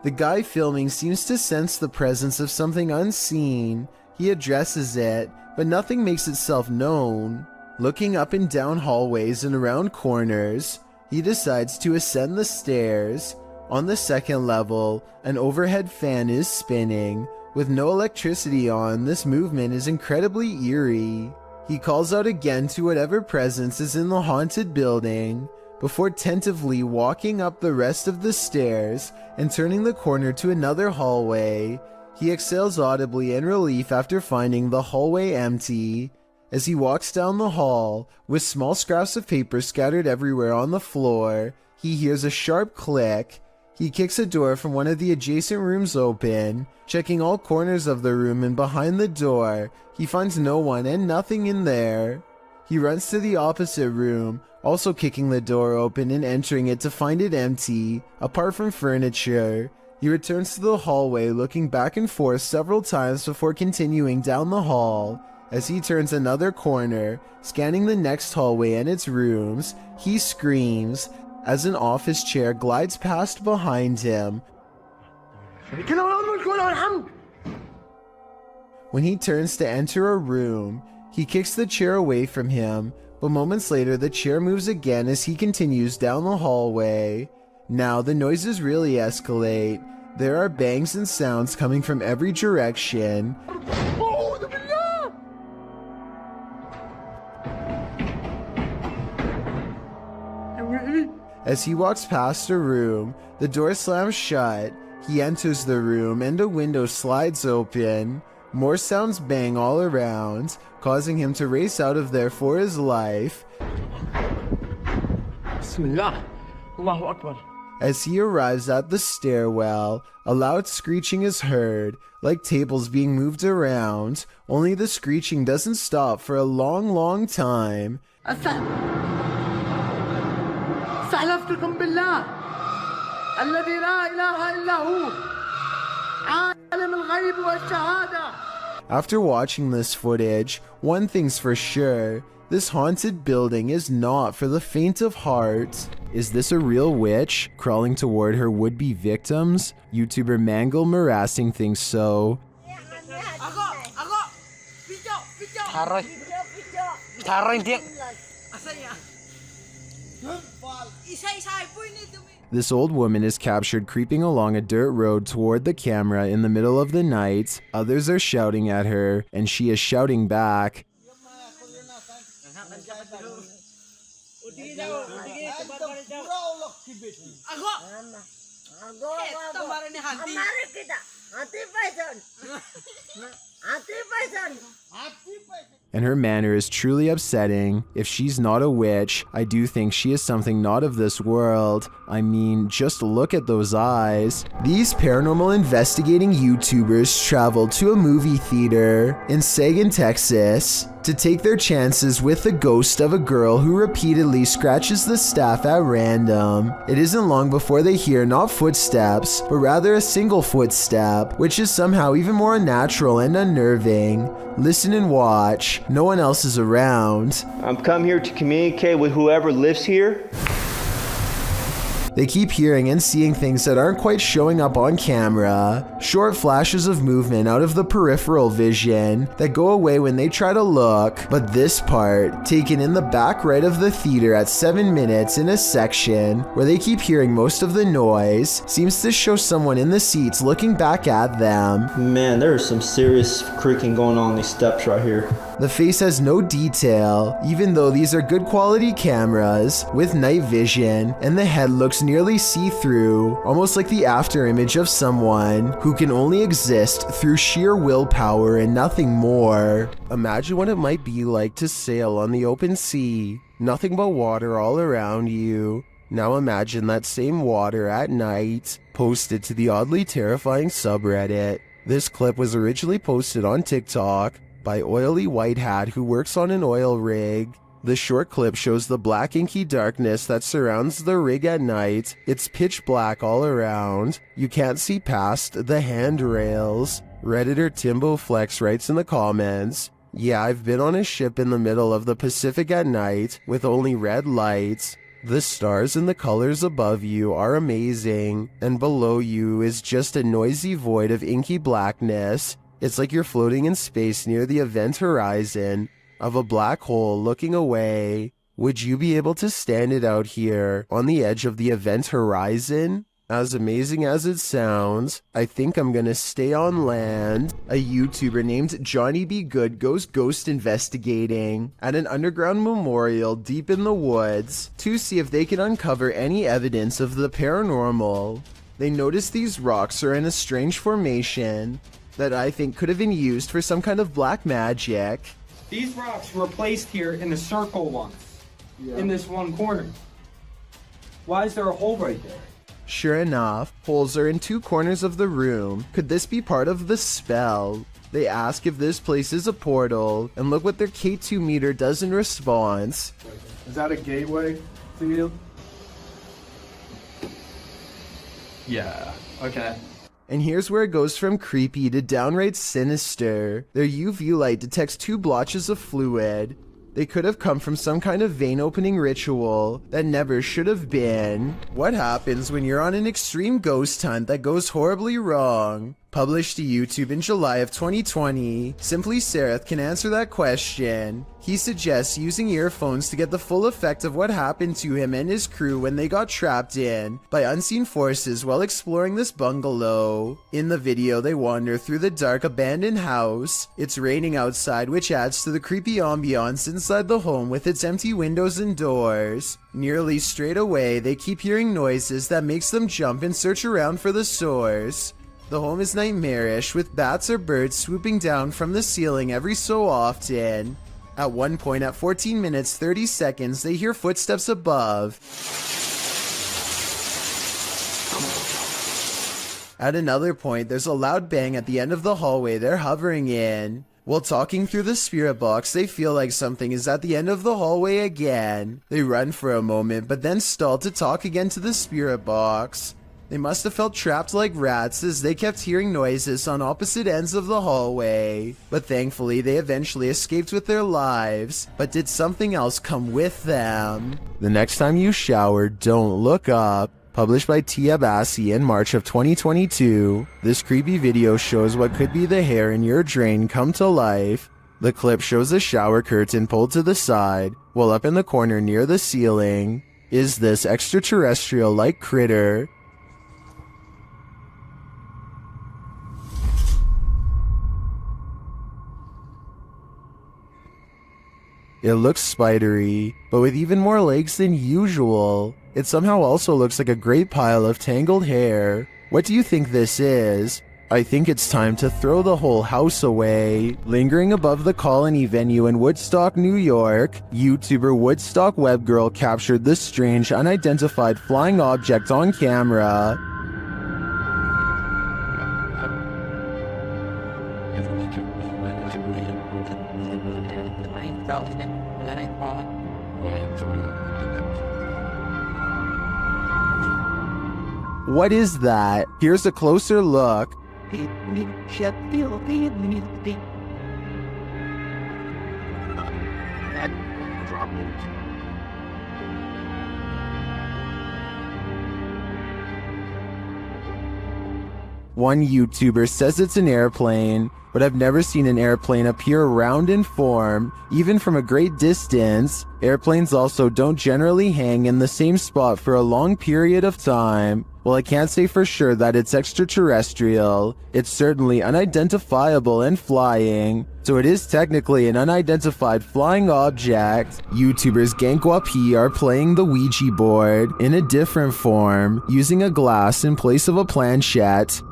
The guy filming seems to sense the presence of something unseen. He addresses it, but nothing makes itself known. Looking up and down hallways and around corners, he decides to ascend the stairs. On the second level, an overhead fan is spinning. With no electricity on, this movement is incredibly eerie. He calls out again to whatever presence is in the haunted building, before tentatively walking up the rest of the stairs and turning the corner to another hallway. He exhales audibly in relief after finding the hallway empty. As he walks down the hall, with small scraps of paper scattered everywhere on the floor, he hears a sharp click. He kicks a door from one of the adjacent rooms open. Checking all corners of the room and behind the door, he finds no one and nothing in there. He runs to the opposite room, also kicking the door open and entering it to find it empty, apart from furniture. He returns to the hallway, looking back and forth several times before continuing down the hall. As he turns another corner, scanning the next hallway and its rooms, he screams as an office chair glides past behind him. When he turns to enter a room, he kicks the chair away from him, but moments later the chair moves again as he continues down the hallway. Now the noises really escalate. There are bangs and sounds coming from every direction. As he walks past a room, the door slams shut. He enters the room and a window slides open. More sounds bang all around, causing him to race out of there for his life. Bismillah. Allahu Akbar. As he arrives at the stairwell, a loud screeching is heard, like tables being moved around, only the screeching doesn't stop for a long time. استحلفتكم بالله الذي لا إله إلا هو عالم الغيب والشهادة. After watching this footage, one thing's for sure. This haunted building is not for the faint of heart. Is this a real witch crawling toward her would-be victims? YouTuber Mangle Marassing thinks so. This old woman is captured creeping along a dirt road toward the camera in the middle of the night. Others are shouting at her, and she is shouting back. And her manner is truly upsetting. If she's not a witch, I do think she is something not of this world. I mean, just look at those eyes. These paranormal investigating YouTubers traveled to a movie theater in Sagan, Texas, to take their chances with the ghost of a girl who repeatedly scratches the staff at random. It isn't long before they hear not footsteps, but rather a single footstep, which is somehow even more unnatural and unnerving. Listen and watch. No one else is around. I'm come here to communicate with whoever lives here. They keep hearing and seeing things that aren't quite showing up on camera. Short flashes of movement out of the peripheral vision that go away when they try to look. But this part, taken in the back right of the theater at 7 minutes in a section where they keep hearing most of the noise, seems to show someone in the seats looking back at them. Man, there's some serious creaking going on these steps right here. The face has no detail, even though these are good quality cameras with night vision, and the head looks nearly see-through, almost like the after image of someone who can only exist through sheer willpower and nothing more. Imagine what it might be like to sail on the open sea, nothing but water all around you. Now imagine that same water at night, posted to the oddly terrifying subreddit. This clip was originally posted on TikTok by Oily White Hat, who works on an oil rig. The short clip shows the black inky darkness that surrounds the rig at night. It's pitch black all around. You can't see past the handrails. Redditor Timbo Flex writes in the comments, "Yeah, I've been on a ship in the middle of the Pacific at night with only red lights. The stars and the colors above you are amazing, and below you is just a noisy void of inky blackness. It's like you're floating in space near the event horizon of a black hole looking away. Would you be able to stand it out here on the edge of the event horizon? As amazing as it sounds, I think I'm gonna stay on land." A YouTuber named Johnny B. Good goes ghost investigating at an underground memorial deep in the woods to see if they can uncover any evidence of the paranormal. They notice these rocks are in a strange formation that I think could have been used for some kind of black magic. These rocks were placed here in a circle once, in this one corner. Why is there a hole right there? Sure enough, holes are in 2 corners of the room. Could this be part of the spell? They ask if this place is a portal, and look what their K2 meter does in response. Is that a gateway to you? Yeah, okay. And here's where it goes from creepy to downright sinister. Their UV light detects 2 blotches of fluid. They could have come from some kind of vein opening ritual that never should have been. What happens when you're on an extreme ghost hunt that goes horribly wrong? Published to YouTube in July of 2020, Simply Sereth can answer that question. He suggests using earphones to get the full effect of what happened to him and his crew when they got trapped in by unseen forces while exploring this bungalow. In the video, they wander through the dark abandoned house. It's raining outside, which adds to the creepy ambiance inside the home with its empty windows and doors. Nearly straight away, they keep hearing noises that makes them jump and search around for the source. The home is nightmarish, with bats or birds swooping down from the ceiling every so often. At one point, at 14 minutes 30 seconds, they hear footsteps above. At another point, there's a loud bang at the end of the hallway they're hovering in. While talking through the spirit box, they feel like something is at the end of the hallway again. They run for a moment, but then stall to talk again to the spirit box. They must have felt trapped like rats as they kept hearing noises on opposite ends of the hallway. But thankfully, they eventually escaped with their lives. But did something else come with them? The next time you shower, don't look up. Published by Tia Bassi in March of 2022, this creepy video shows what could be the hair in your drain come to life. The clip shows a shower curtain pulled to the side, while up in the corner near the ceiling is this extraterrestrial-like critter. It looks spidery, but with even more legs than usual. It somehow also looks like a great pile of tangled hair. What do you think this is? I think it's time to throw the whole house away. Lingering above the Colony venue in Woodstock, New York, YouTuber Woodstock Webgirl captured this strange unidentified flying object on camera. What is that? Here's a closer look. One YouTuber says it's an airplane, but I've never seen an airplane appear round in form, even from a great distance. Airplanes also don't generally hang in the same spot for a long period of time. While I can't say for sure that it's extraterrestrial, it's certainly unidentifiable and flying, so it is technically an unidentified flying object. YouTubers Gankwapi are playing the Ouija board in a different form, using a glass in place of a planchette.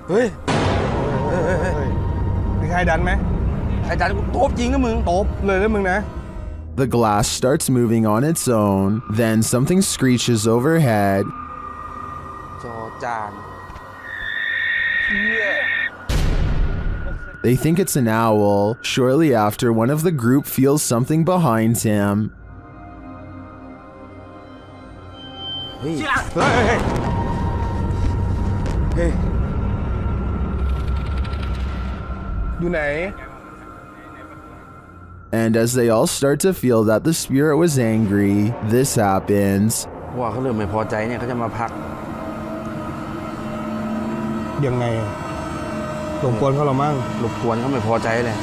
เฮ้ยมีใครดันไหมใครดันกูตบจริงนะมึงตบเลยนะมึงนะ The glass starts moving on its own, then something screeches overhead. จอจาน They think it's an owl. Shortly after, one of the group feels something behind him. เฮ้ยเฮ้ยเฮ้ยอยู่ไหน And as they all start to feel that the spirit was angry, this happens. ว่าเขาเริ่มไม่พอใจเนี่ยเขาจะมาพักยังไงรบกวนเขาหรอมั่งรบกวนเขาไม่พอใจเลย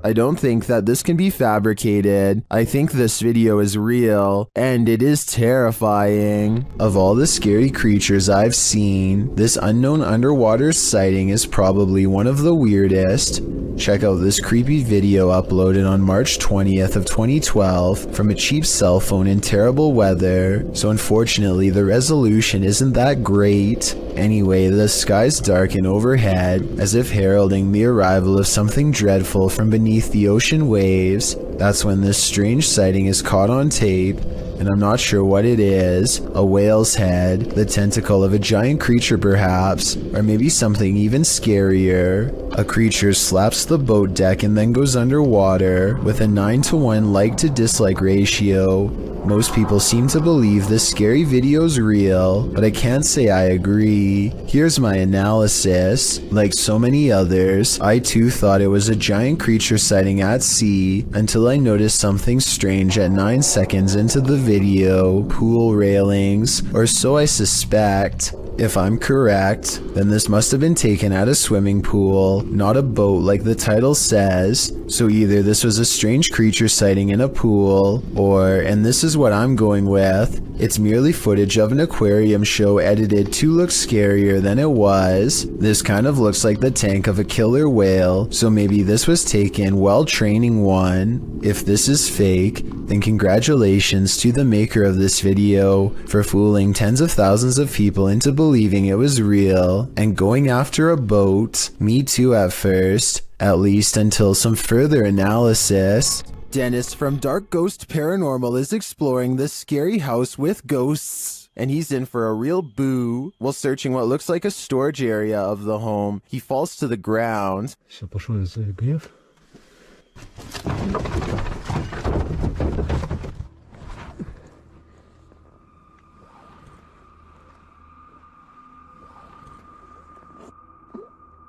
I don't think that this can be fabricated. I think this video is real, and it is terrifying. Of all the scary creatures I've seen, this unknown underwater sighting is probably one of the weirdest. Check out this creepy video uploaded on March 20th of 2012 from a cheap cell phone in terrible weather, so unfortunately the resolution isn't that great. Anyway, the skies darken overhead, as if heralding the arrival of something dreadful from beneath the ocean waves. That's when this strange sighting is caught on tape, and I'm not sure what it is. A whale's head, the tentacle of a giant creature perhaps, or maybe something even scarier. A creature slaps the boat deck and then goes underwater, with a 9-to-1 like to dislike ratio. Most people seem to believe this scary video's real, but I can't say I agree. Here's my analysis. Like so many others, I too thought it was a giant creature sighting at sea, until I noticed something strange at 9 seconds into the video. Pool railings, or so I suspect. If I'm correct, then this must have been taken at a swimming pool, not a boat like the title says. So either this was a strange creature sighting in a pool, or, and this is what I'm going with, it's merely footage of an aquarium show edited to look scarier than it was. This kind of looks like the tank of a killer whale, so maybe this was taken while training one. If this is fake, then congratulations to the maker of this video for fooling tens of thousands of people into believing it was real and going after a boat. Me too at first, at least until some further analysis. Dennis from Dark Ghost Paranormal is exploring this scary house with ghosts, and he's in for a real boo. While searching what looks like a storage area of the home, he falls to the ground.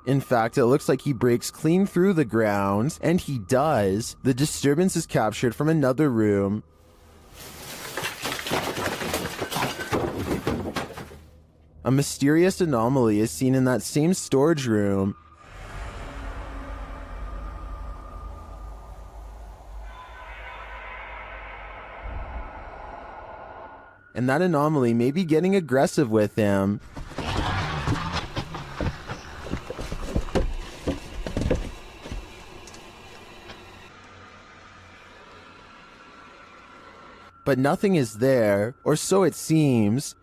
In fact, it looks like he breaks clean through the ground, and he does. The disturbance is captured from another room. A mysterious anomaly is seen in that same storage room. And that anomaly may be getting aggressive with him. But nothing is there, or so it seems.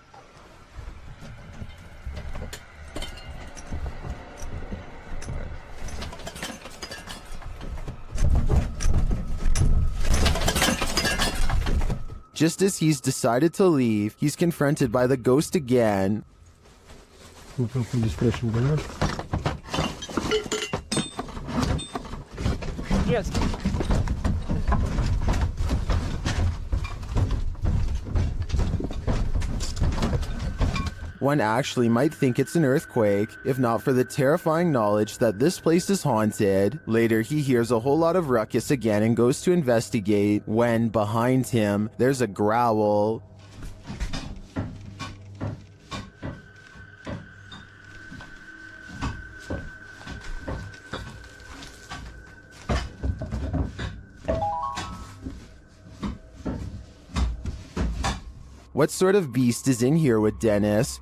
Just as he's decided to leave, he's confronted by the ghost again. Yes. One actually might think it's an earthquake, if not for the terrifying knowledge that this place is haunted. Later, he hears a whole lot of ruckus again and goes to investigate, when, behind him, there's a growl. What sort of beast is in here with Dennis?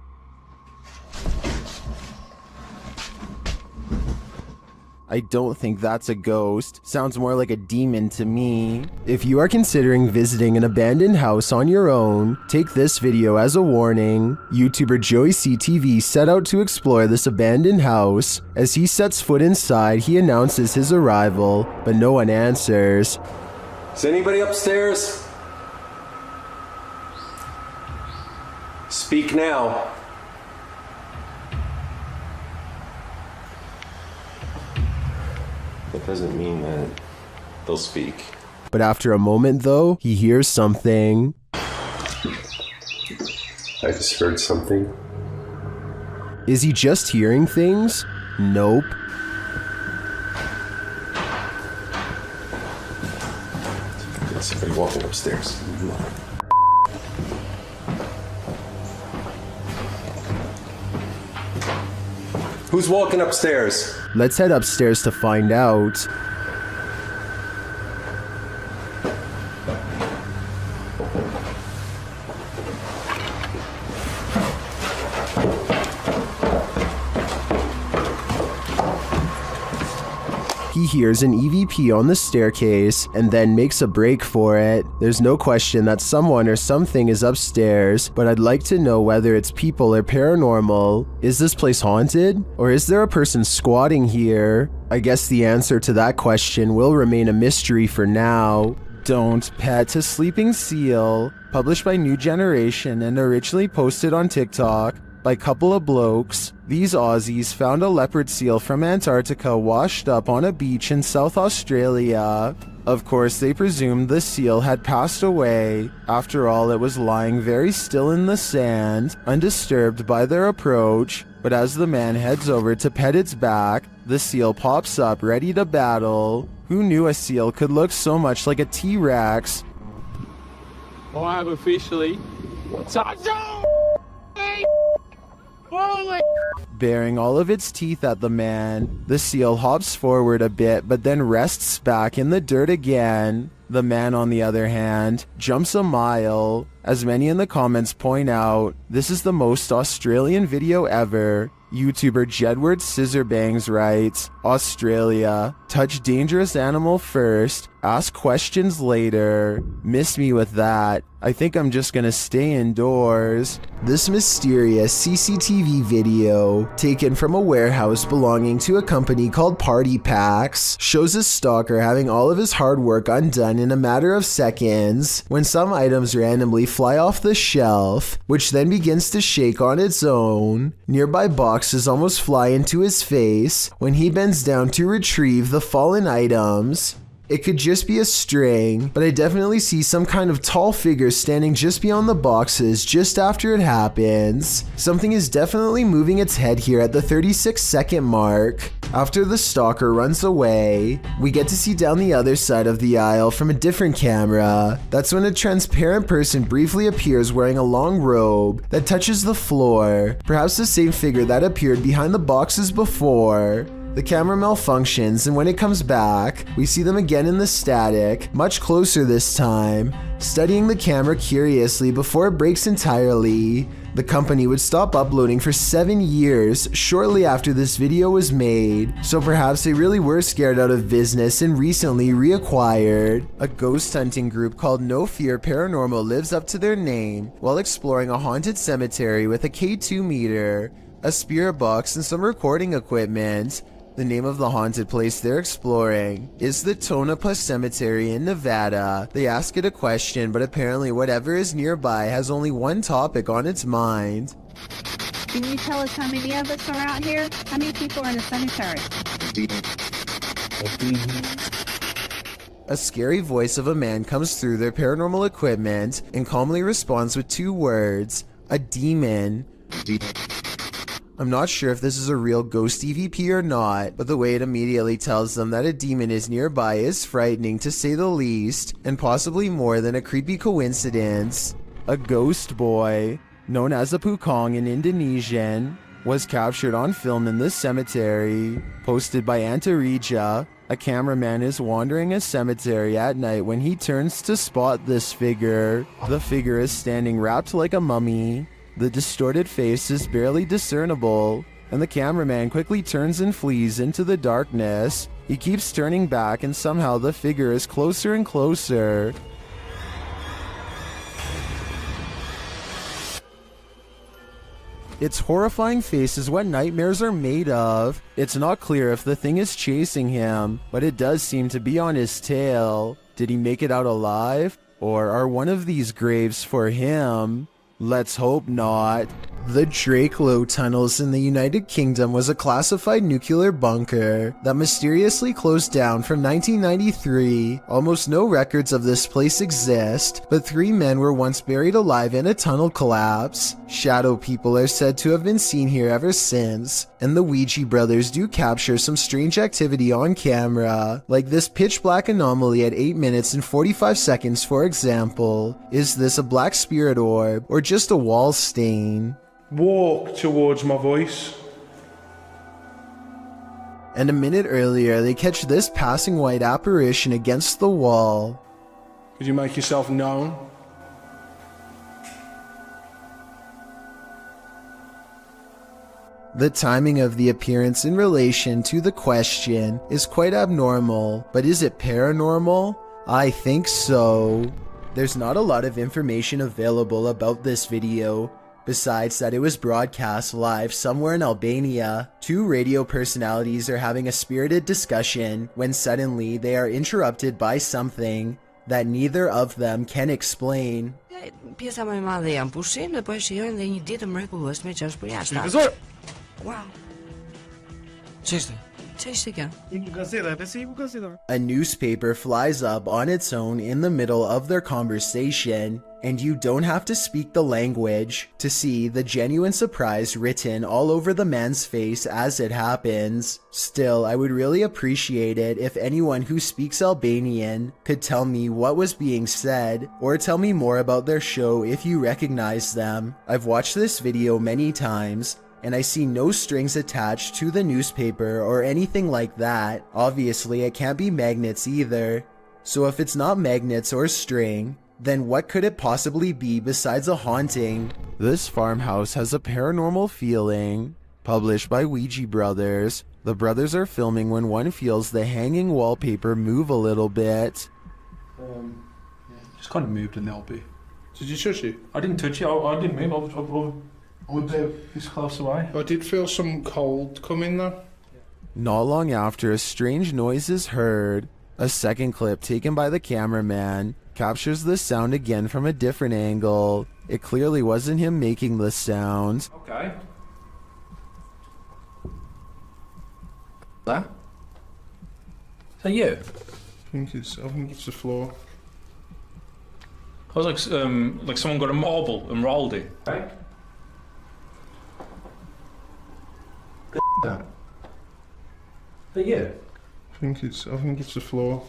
I don't think that's a ghost. Sounds more like a demon to me. If you are considering visiting an abandoned house on your own, take this video as a warning. YouTuber Joey CTV set out to explore this abandoned house. As he sets foot inside, he announces his arrival, but no one answers. Is anybody upstairs? Speak now. That doesn't mean that they'll speak. But after a moment though, he hears something. I just heard something. Is he just hearing things? Nope. There's somebody walking upstairs. Who's walking upstairs? Let's head upstairs to find out. He hears an EVP on the staircase and then makes a break for it. There's no question that someone or something is upstairs, but I'd like to know whether it's people or paranormal. Is this place haunted? Or is there a person squatting here? I guess the answer to that question will remain a mystery for now. Don't Pet a Sleeping Seal, published by New Generation and originally posted on TikTok by couple of blokes. These Aussies found a leopard seal from Antarctica washed up on a beach in South Australia. Of course, they presumed the seal had passed away. After all, it was lying very still in the sand, undisturbed by their approach. But as the man heads over to pet its back, the seal pops up ready to battle. Who knew a seal could look so much like a T-Rex? I have officially Baring all of its teeth at the man, the seal hops forward a bit but then rests back in the dirt again. The man, on the other hand, jumps a mile. As many in the comments point out, this is the most Australian video ever. YouTuber Jedward Scissorbangs writes, Australia, touch dangerous animal first, ask questions later. Miss me with that. I think I'm just gonna stay indoors. This mysterious CCTV video, taken from a warehouse belonging to a company called Party Packs, shows a stalker having all of his hard work undone in a matter of seconds, when some items randomly fly off the shelf, which then begins to shake on its own. Nearby boxes almost fly into his face when he bends down to retrieve the fallen items. It could just be a string, but I definitely see some kind of tall figure standing just beyond the boxes just after it happens. Something is definitely moving its head here at the 36-second mark. After the stalker runs away, we get to see down the other side of the aisle from a different camera. That's when a transparent person briefly appears wearing a long robe that touches the floor, perhaps the same figure that appeared behind the boxes before. The camera malfunctions, and when it comes back, we see them again in the static, much closer this time, studying the camera curiously before it breaks entirely. The company would stop uploading for 7 years shortly after this video was made, so perhaps they really were scared out of business and recently reacquired. A ghost hunting group called No Fear Paranormal lives up to their name while exploring a haunted cemetery with a K2 meter, a spirit box, and some recording equipment. The name of the haunted place they're exploring is the Tonopah Cemetery in Nevada. They ask it a question, but apparently whatever is nearby has only one topic on its mind. Can you tell us how many of us are out here? How many people are in the cemetery? A scary voice of a man comes through their paranormal equipment and calmly responds with 2 words, a demon. I'm not sure if this is a real ghost EVP or not, but the way it immediately tells them that a demon is nearby is frightening to say the least, and possibly more than a creepy coincidence. A ghost boy, known as a Pukong in Indonesian, was captured on film in this cemetery. Posted by Antarija, a cameraman is wandering a cemetery at night when he turns to spot this figure. The figure is standing wrapped like a mummy. The distorted face is barely discernible, and the cameraman quickly turns and flees into the darkness. He keeps turning back, and somehow the figure is closer and closer. Its horrifying face is what nightmares are made of. It's not clear if the thing is chasing him, but it does seem to be on his tail. Did he make it out alive? Or are one of these graves for him? Let's hope not. The Drao tunnels in the United Kingdom was a classified nuclear bunker that mysteriously closed down from 1993. Almost no records of this place exist, but 3 men were once buried alive in a tunnel collapse. Shadow people are said to have been seen here ever since, and the Ouija brothers do capture some strange activity on camera, like this pitch black anomaly at 8 minutes and 45 seconds for example. Is this a black spirit orb, or just a wall stain? Walk towards my voice. And a minute earlier, they catch this passing white apparition against the wall. Could you make yourself known? The timing of the appearance in relation to the question is quite abnormal, but is it paranormal? I think so. There's not a lot of information available about this video, besides that it was broadcast live somewhere in Albania. 2 radio personalities are having a spirited discussion when suddenly they are interrupted by something that neither of them can explain. Pjesa më e madhe janë pushim dhe po e shijojnë dhe një ditë mrekullueshme që është përjashtë. Profesor! Wow. Ç'është? Ç'është kjo? A newspaper flies up on its own in the middle of their conversation, and you don't have to speak the language to see the genuine surprise written all over the man's face as it happens. Still, I would really appreciate it if anyone who speaks Albanian could tell me what was being said, or tell me more about their show if you recognize them. I've watched this video many times, and I see no strings attached to the newspaper or anything like that. Obviously, it can't be magnets either. So if it's not magnets or string, then what could it possibly be besides a haunting? This farmhouse has a paranormal feeling. Published by Ouija brothers. The brothers are filming when one feels the hanging wallpaper move a little bit. Just kind of moved in the LB. Did you touch it? I didn't touch it. I didn't move. I was this close away. I did feel some cold coming though. Not long after, a strange noise is heard. A second clip taken by the cameraman captures the sound again from a different angle. It clearly wasn't him making the sound. Okay. That? Is that you? I think it's the floor. I was like someone got a marble and rolled it. Okay. That? Is that you? I think it's the floor.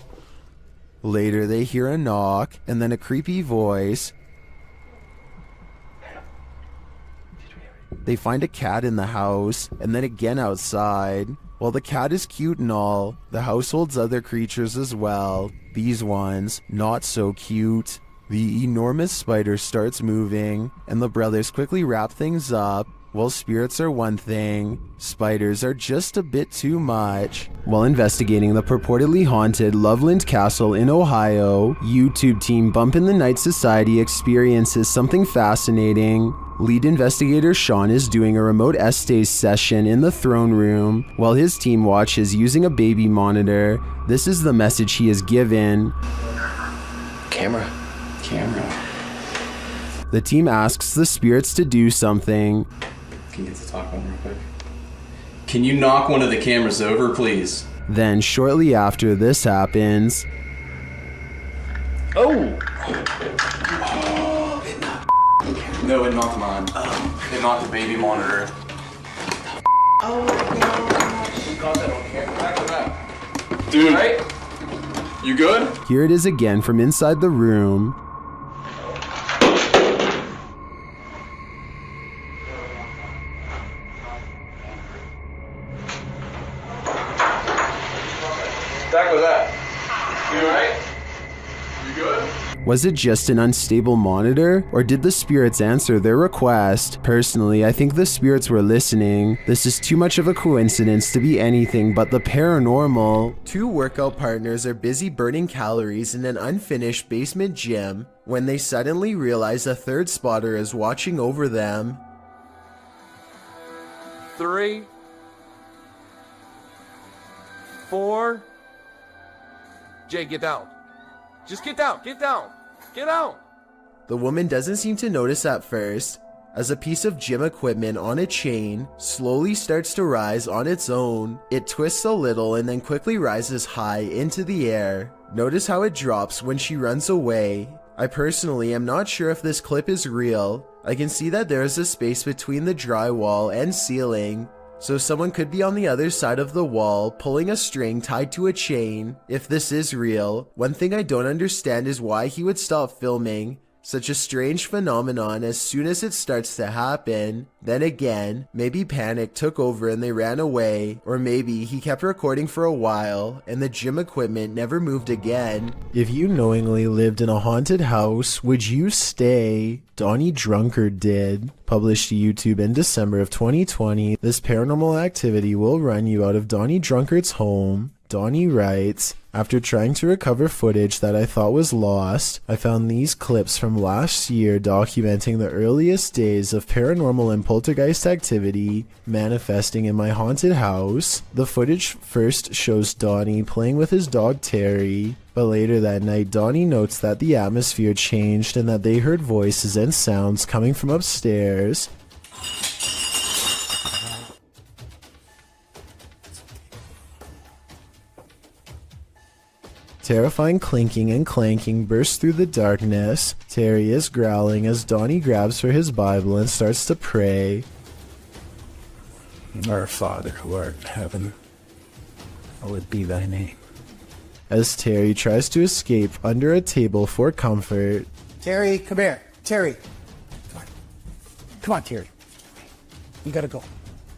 Later, they hear a knock and then a creepy voice. They find a cat in the house and then again outside. While the cat is cute and all, the house holds other creatures as well. These ones, not so cute. The enormous spider starts moving, and the brothers quickly wrap things up. While spirits are one thing, spiders are just a bit too much. While investigating the purportedly haunted Loveland Castle in Ohio, YouTube team Bump in the Night Society experiences something fascinating. Lead investigator Sean is doing a remote Estes session in the throne room while his team watches using a baby monitor. This is the message he is given. Camera. The team asks the spirits to do something. Can you get to talk one real quick? Can you knock one of the cameras over, please? Then, shortly after this happens... Oh! No, it knocked mine. It not the baby monitor. Oh my gosh. Got that on camera. Back to that. Dude, Right? you good? Here it is again from inside the room. Back with that. You alright? You good? Was it just an unstable monitor, or did the spirits answer their request? Personally, I think the spirits were listening. This is too much of a coincidence to be anything but the paranormal. Two workout partners are busy burning calories in an unfinished basement gym when they suddenly realize a third spotter is watching over them. 3, 4. Jay, get down. Just get down, get down, get out. The woman doesn't seem to notice at first, as a piece of gym equipment on a chain slowly starts to rise on its own. It twists a little and then quickly rises high into the air. Notice how it drops when she runs away. I personally am not sure if this clip is real. I can see that there is a space between the drywall and ceiling, so someone could be on the other side of the wall pulling a string tied to a chain. If this is real, one thing I don't understand is why he would stop filming such a strange phenomenon as soon as it starts to happen. Then again, maybe panic took over and they ran away, or maybe he kept recording for a while and the gym equipment never moved again. If you knowingly lived in a haunted house, would you stay? Donnie Drunkard did. Published to YouTube in December of 2020, this paranormal activity will run you out of Donnie Drunkard's home. Donnie writes, after trying to recover footage that I thought was lost, I found these clips from last year documenting the earliest days of paranormal and poltergeist activity manifesting in my haunted house. The footage first shows Donnie playing with his dog Terry, but later that night Donnie notes that the atmosphere changed and that they heard voices and sounds coming from upstairs. Terrifying clinking and clanking bursts through the darkness. Terry is growling as Donnie grabs for his Bible and starts to pray. Our Father who art in heaven, hallowed be thy name. As Terry tries to escape under a table for comfort. Terry, come here. Terry. Come on. Come on, Terry. You gotta go.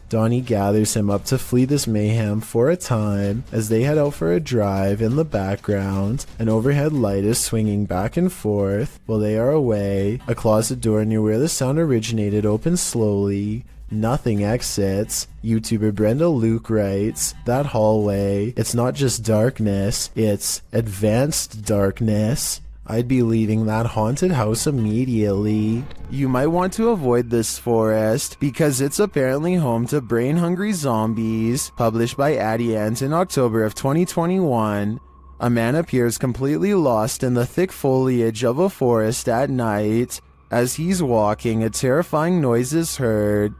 Donnie gathers him up to flee this mayhem for a time as they head out for a drive. In the background, an overhead light is swinging back and forth while they are away. A closet door near where the sound originated opens slowly. Nothing exits. YouTuber Brenda Luke writes, that hallway, it's not just darkness, it's advanced darkness. I'd be leaving that haunted house immediately. You might want to avoid this forest because it's apparently home to brain-hungry zombies. Published by Addie Ant in October of 2021. A man appears completely lost in the thick foliage of a forest at night. As he's walking, a terrifying noise is heard.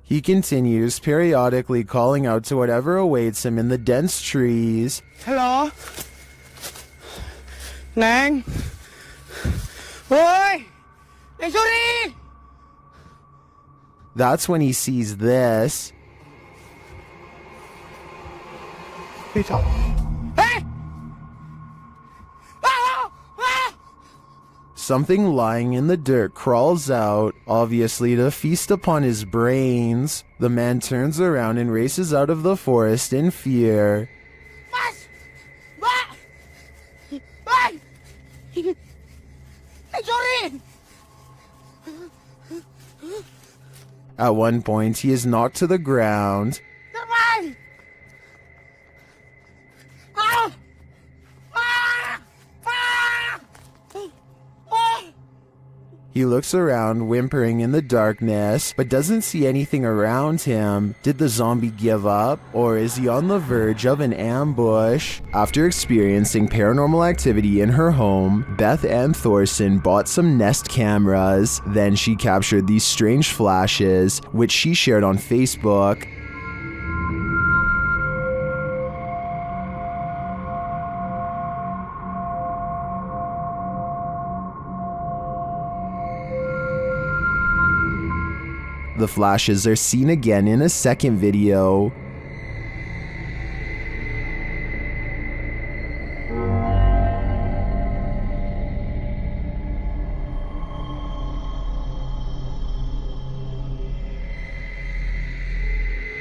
He continues, periodically calling out to whatever awaits him in the dense trees. Hello? Nang? Oi! Sorry! That's when he sees this. Hey! Something lying in the dirt crawls out, obviously to feast upon his brains. The man turns around and races out of the forest in fear. At one point, he is knocked to the ground. He looks around, whimpering in the darkness, but doesn't see anything around him. Did the zombie give up, or is he on the verge of an ambush? After experiencing paranormal activity in her home, Beth Ann Thorson bought some Nest cameras. Then she captured these strange flashes, which she shared on Facebook. The flashes are seen again in a second video.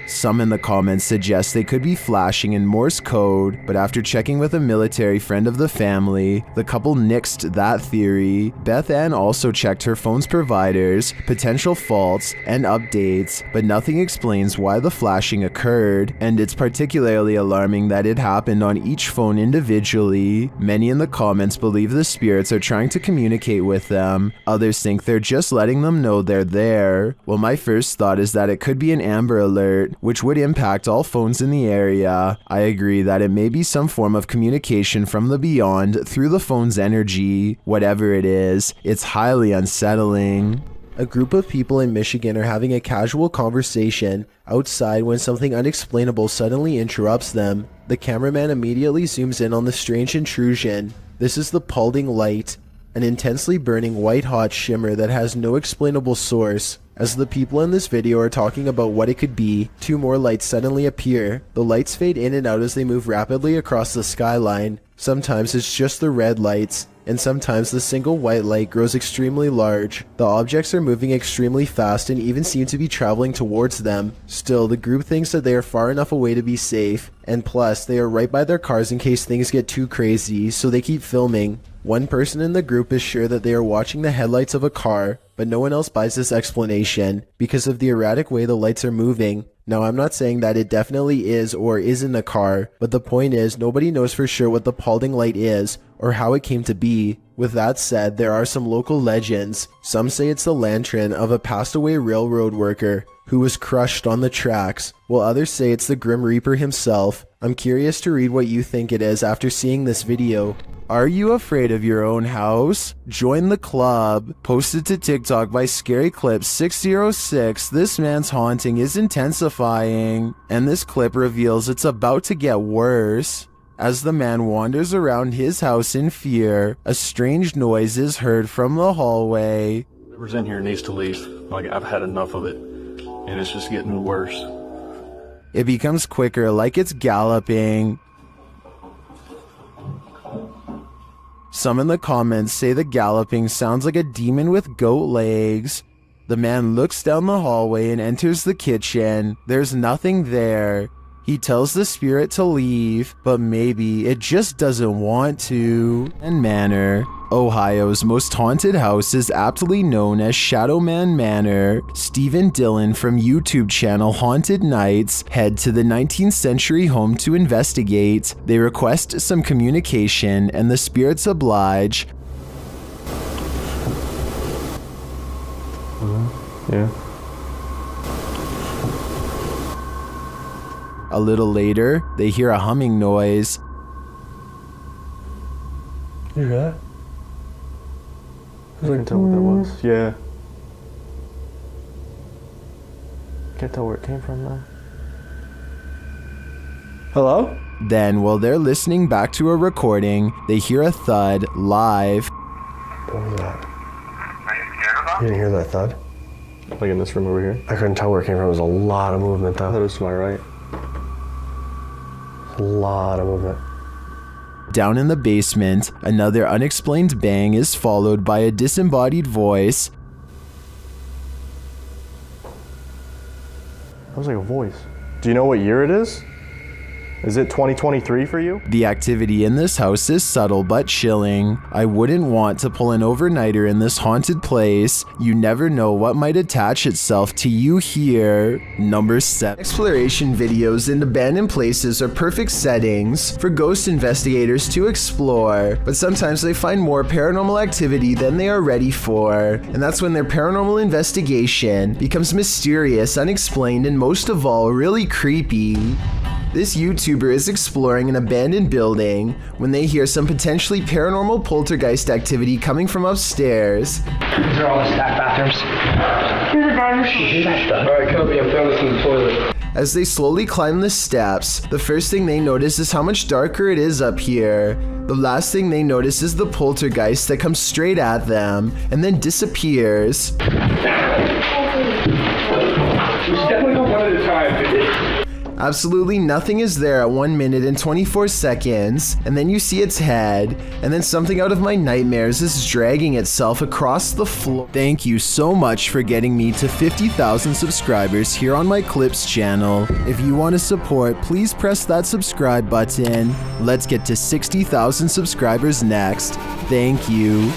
Some in the comments suggest they could be flashing in Morse code, but after checking with a military friend of the family, the couple nixed that theory. Beth Ann also checked her phone's providers, potential faults, and updates, but nothing explains why the flashing occurred, and it's particularly alarming that it happened on each phone individually. Many in the comments believe the spirits are trying to communicate with them. Others think they're just letting them know they're there. Well, my first thought is that it could be an Amber Alert, which would impact all phones in the area. I agree that it may be some form of communication from the beyond through the phone's energy. Whatever it is, it's highly unsettling. A group of people in Michigan are having a casual conversation outside when something unexplainable suddenly interrupts them. The cameraman immediately zooms in on the strange intrusion. This is the Paulding light, an intensely burning white-hot shimmer that has no explainable source. As the people in this video are talking about what it could be, two more lights suddenly appear. The lights fade in and out as they move rapidly across the skyline. Sometimes it's just the red lights, and sometimes the single white light grows extremely large. The objects are moving extremely fast and even seem to be traveling towards them. Still, the group thinks that they are far enough away to be safe, and plus, they are right by their cars in case things get too crazy, so they keep filming. One person in the group is sure that they are watching the headlights of a car, but no one else buys this explanation because of the erratic way the lights are moving. Now, I'm not saying that it definitely is or isn't a car, but the point is nobody knows for sure what the Paulding light is or how it came to be. With that said, there are some local legends. Some say it's the lantern of a passed away railroad worker who was crushed on the tracks, while others say it's the Grim Reaper himself. I'm curious to read what you think it is after seeing this video. Are you afraid of your own house? Join the club. Posted to TikTok by Scary Clip 606, this man's haunting is intensifying, and this clip reveals it's about to get worse. As the man wanders around his house in fear, a strange noise is heard from the hallway. Whoever's in here needs to leave. Like, I've had enough of it, and it's just getting worse. It becomes quicker, like it's galloping. Some in the comments say the galloping sounds like a demon with goat legs. The man looks down the hallway and enters the kitchen. There's nothing there. He tells the spirit to leave, but maybe it just doesn't want to. And Manor. Ohio's most haunted house is aptly known as Shadowman Manor. Stephen Dillon from YouTube channel Haunted Nights head to the 19th century home to investigate. They request some communication and the spirits oblige. Yeah. A little later, they hear a humming noise. You hear that? I couldn't tell what that was. Yeah. Can't tell where it came from though. Hello? Then, while they're listening back to a recording, they hear a thud live. What was that? You didn't hear that thud? Like in this room over here? I couldn't tell where it came from. It was a lot of movement though. That was to my right. A lot of movement. Down in the basement, another unexplained bang is followed by a disembodied voice. That was like a voice. Do you know what year it is? Is it 2023 for you? The activity in this house is subtle but chilling. I wouldn't want to pull an overnighter in this haunted place. You never know what might attach itself to you here. Number 7. Exploration videos in abandoned places are perfect settings for ghost investigators to explore, but sometimes they find more paranormal activity than they are ready for, and that's when their paranormal investigation becomes mysterious, unexplained, and most of all, really creepy. This YouTuber is exploring an abandoned building when they hear some potentially paranormal poltergeist activity coming from upstairs. These are all the staff bathrooms. Here's the bathroom. You hear that stuff? Alright, copy. I'm throwing this in the toilet. As they slowly climb the steps, the first thing they notice is how much darker it is up here. The last thing they notice is the poltergeist that comes straight at them and then disappears. Absolutely nothing is there at 1 minute and 24 seconds, and then you see its head, and then something out of my nightmares is dragging itself across the floor. Thank you so much for getting me to 50,000 subscribers here on my Clips channel. If you want to support, please press that subscribe button. Let's get to 60,000 subscribers next. Thank you.